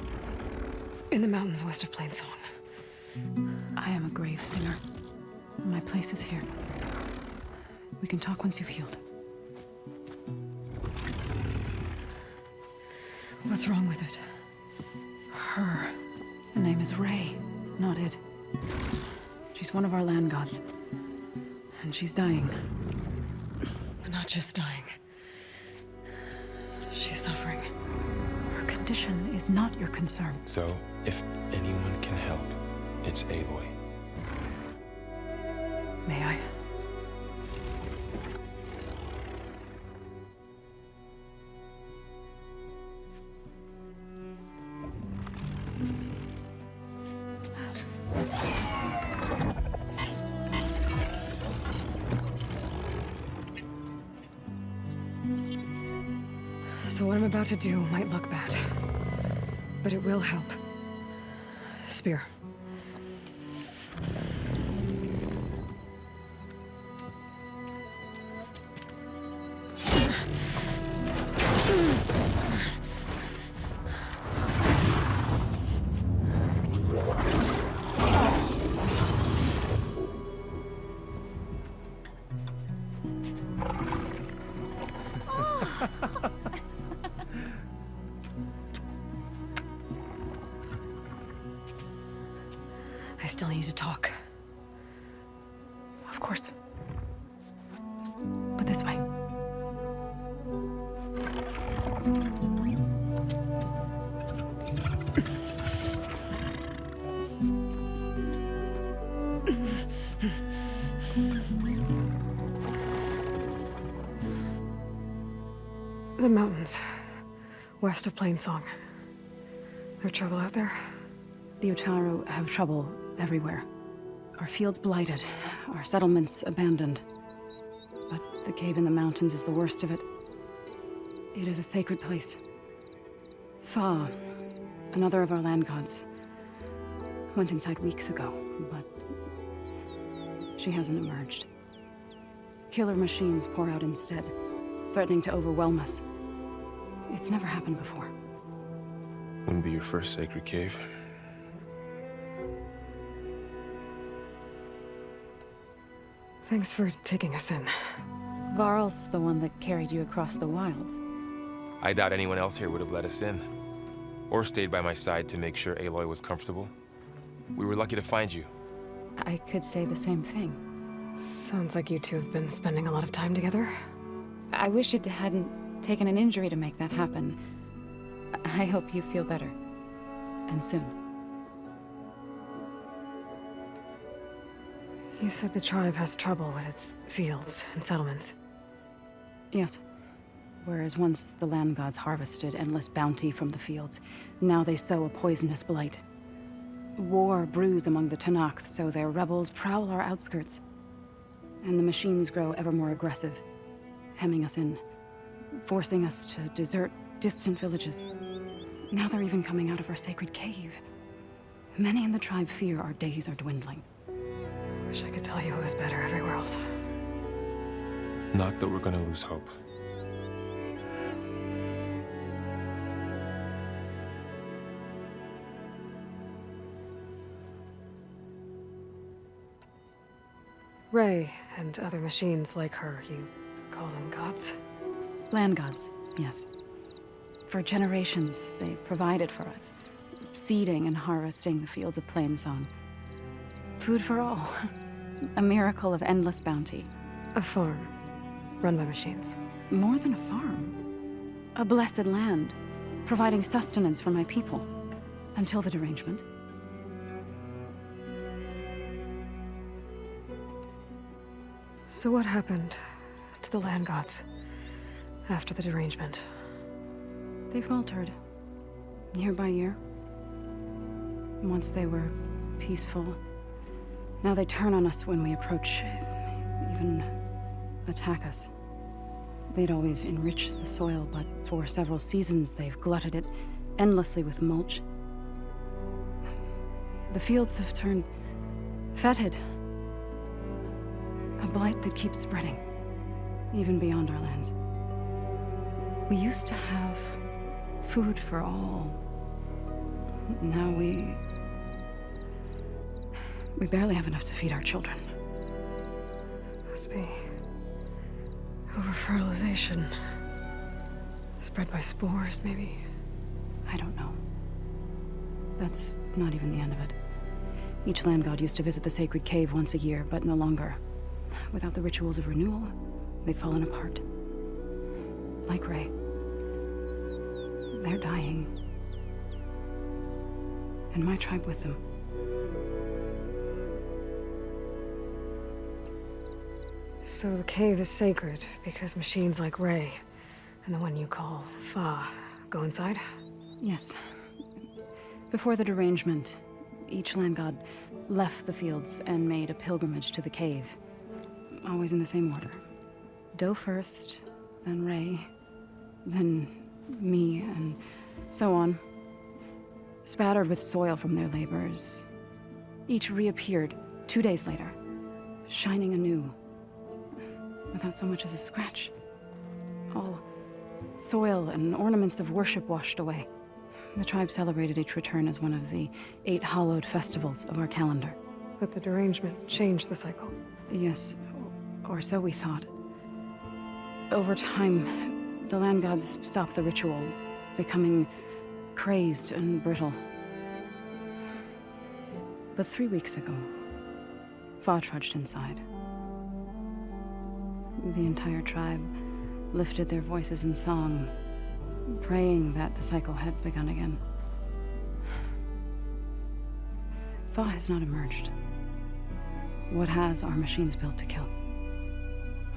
Speaker 1: in the mountains west of Plainsong.
Speaker 15: I am a grave singer. My place is here. We can talk once you've healed.
Speaker 1: What's wrong with it?
Speaker 15: Her. The name is Ray, not it. She's one of our land gods. And she's dying.
Speaker 1: But not just dying. She's suffering.
Speaker 15: Her condition is not your concern.
Speaker 14: So, if anyone can help, it's Aloy.
Speaker 1: May I? So what I'm about to do might look bad, but it will help. Spear. I still need to talk.
Speaker 15: Of course. But this way.
Speaker 1: The mountains, west of Plainsong. There trouble out there?
Speaker 15: The Utaru have trouble everywhere. Our fields blighted, our settlements abandoned. But the cave in the mountains is the worst of it. It is a sacred place. Fa, another of our land gods, went inside weeks ago, but she hasn't emerged. Killer machines pour out instead, threatening to overwhelm us. It's never happened before.
Speaker 14: Wouldn't be your first sacred cave.
Speaker 1: Thanks for taking us in.
Speaker 15: Varl's the one that carried you across the wilds.
Speaker 14: I doubt anyone else here would have let us in. Or stayed by my side to make sure Aloy was comfortable. We were lucky to find you.
Speaker 15: I could say the same thing.
Speaker 1: Sounds like you two have been spending a lot of time together.
Speaker 15: I wish it hadn't taken an injury to make that happen. I hope you feel better. And soon.
Speaker 1: You said the tribe has trouble with its fields and settlements.
Speaker 15: Yes. Whereas once the land gods harvested endless bounty from the fields, now they sow a poisonous blight. War brews among the Tenakth, so their rebels prowl our outskirts. And the machines grow ever more aggressive, hemming us in, forcing us to desert distant villages. Now they're even coming out of our sacred cave. Many in the tribe fear our days are dwindling.
Speaker 1: Wish I could tell you it was better everywhere else.
Speaker 14: Not that we're gonna lose hope.
Speaker 1: Ray and other machines like her, you call them gods?
Speaker 15: Land gods, yes. For generations, they provided for us, seeding and harvesting the fields of Plainsong. Food for all. A miracle of endless bounty.
Speaker 1: A farm, run by machines.
Speaker 15: More than a farm. A blessed land, providing sustenance for my people. Until the derangement.
Speaker 1: So what happened to the land gods after the derangement?
Speaker 15: They faltered, year by year. Once they were peaceful. Now they turn on us when we approach, even attack us. They'd always enriched the soil, but for several seasons they've glutted it endlessly with mulch. The fields have turned fetid. A blight that keeps spreading, even beyond our lands. We used to have food for all. Now we barely have enough to feed our children.
Speaker 1: Must be over-fertilization. Spread by spores, maybe.
Speaker 15: I don't know. That's not even the end of it. Each land god used to visit the sacred cave once a year, but no longer. Without the rituals of renewal, they've fallen apart. Like Ray. They're dying. And my tribe with them.
Speaker 1: So the cave is sacred because machines like Ray and the one you call Fa go inside?
Speaker 15: Yes. Before the derangement, each land god left the fields and made a pilgrimage to the cave. Always in the same order. Do first, then Ray, then me, and so on. Spattered with soil from their labors. Each reappeared 2 days later, shining anew, without so much as a scratch. All soil and ornaments of worship washed away. The tribe celebrated each return as one of the 8 hallowed festivals of our calendar.
Speaker 1: But the derangement changed the cycle.
Speaker 15: Yes, or so we thought. Over time, the land gods stopped the ritual, becoming crazed and brittle. But 3 weeks ago, Fa trudged inside. The entire tribe lifted their voices in song, praying that the cycle had begun again. Fa has not emerged. What has are machines built to kill?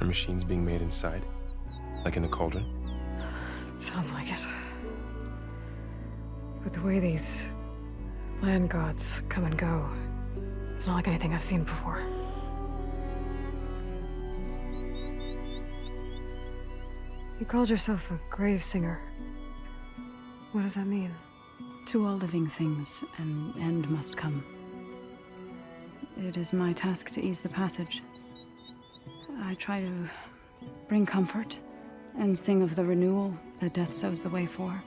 Speaker 14: Are machines being made inside? Like in a cauldron?
Speaker 1: Sounds like it. But the way these land gods come and go, it's not like anything I've seen before. You called yourself a grave singer. What does that mean?
Speaker 15: To all living things, an end must come. It is my task to ease the passage. I try to bring comfort and sing of the renewal that death sows the way for.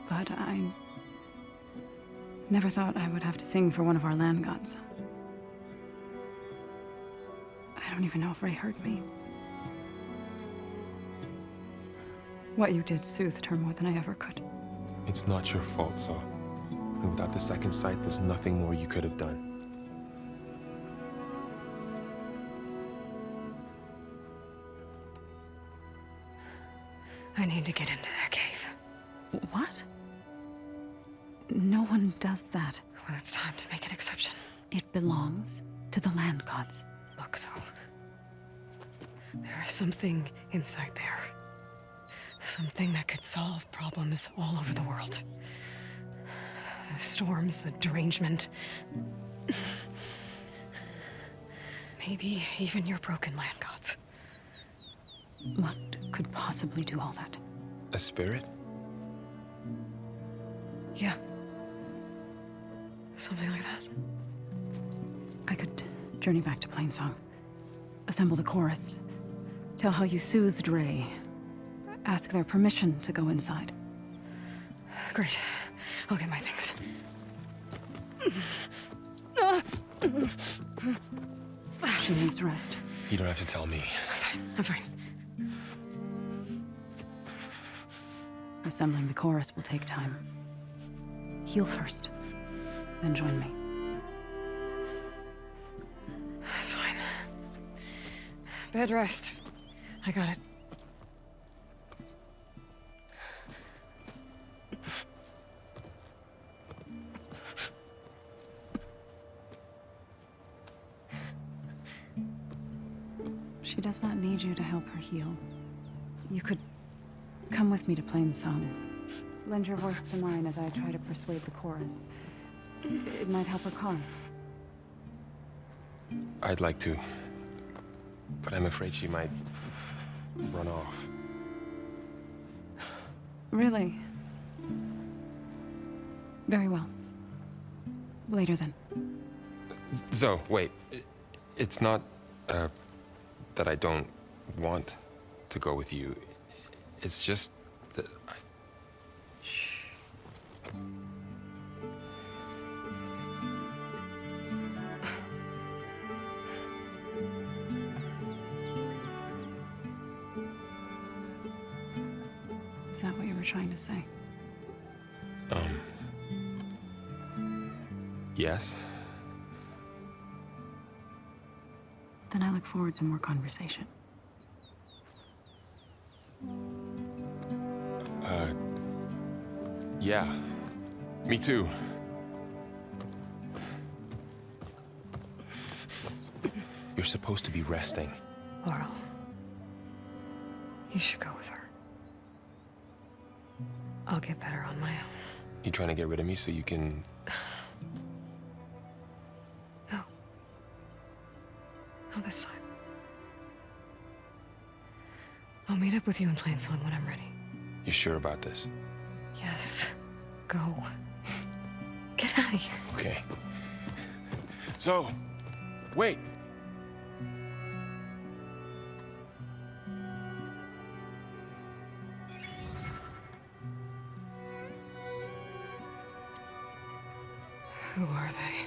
Speaker 15: But I never thought I would have to sing for one of our land gods. I don't even know if Ray heard me. What you did soothed her more than I ever could.
Speaker 14: It's not your fault, Saw. And without the second sight, there's nothing more you could have done.
Speaker 1: I need to get into that cave.
Speaker 15: What? No one does that.
Speaker 1: Well, it's time to make an exception.
Speaker 15: It belongs to the land gods.
Speaker 1: Look, so there is something inside there. Something that could solve problems all over the world. The storms, the derangement. Maybe even your broken land gods.
Speaker 15: What could possibly do all that?
Speaker 14: A spirit?
Speaker 1: Yeah. Something like that.
Speaker 15: I could journey back to Plainsong. Assemble the chorus. Tell how you soothed Ray. Ask their permission to go inside.
Speaker 1: Great. I'll get my things.
Speaker 15: She needs rest.
Speaker 14: You don't have to tell me.
Speaker 1: I'm fine.
Speaker 15: Assembling the chorus will take time. Heal first, then join me.
Speaker 1: Fine. Bed rest. I got it.
Speaker 15: She does not need you to help her heal. You could come with me to Plainsong. Lend your voice to mine as I try to persuade the chorus. It might help her cause.
Speaker 14: I'd like to, but I'm afraid she might run off.
Speaker 15: Really? Very well. Later then.
Speaker 14: Zoe, wait. It's not, that I don't want to go with you. It's just that I...
Speaker 15: Is that what you were trying to say?
Speaker 14: Yes?
Speaker 15: Then I look forward to more conversation.
Speaker 14: Yeah. Me too. You're supposed to be resting.
Speaker 1: Laurel, you should go with her. I'll get better on my own.
Speaker 14: You trying to get rid of me so you can...
Speaker 1: No. Not this time. I'll meet up with you in Plainsong when I'm ready.
Speaker 14: You sure about this?
Speaker 1: Yes. Go. Get out of here.
Speaker 14: Okay. Zoe, wait.
Speaker 1: Who are they?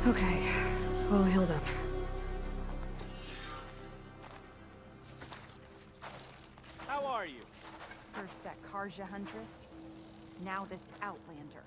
Speaker 1: Okay, all healed up.
Speaker 16: First that Karja Huntress, now this Outlander.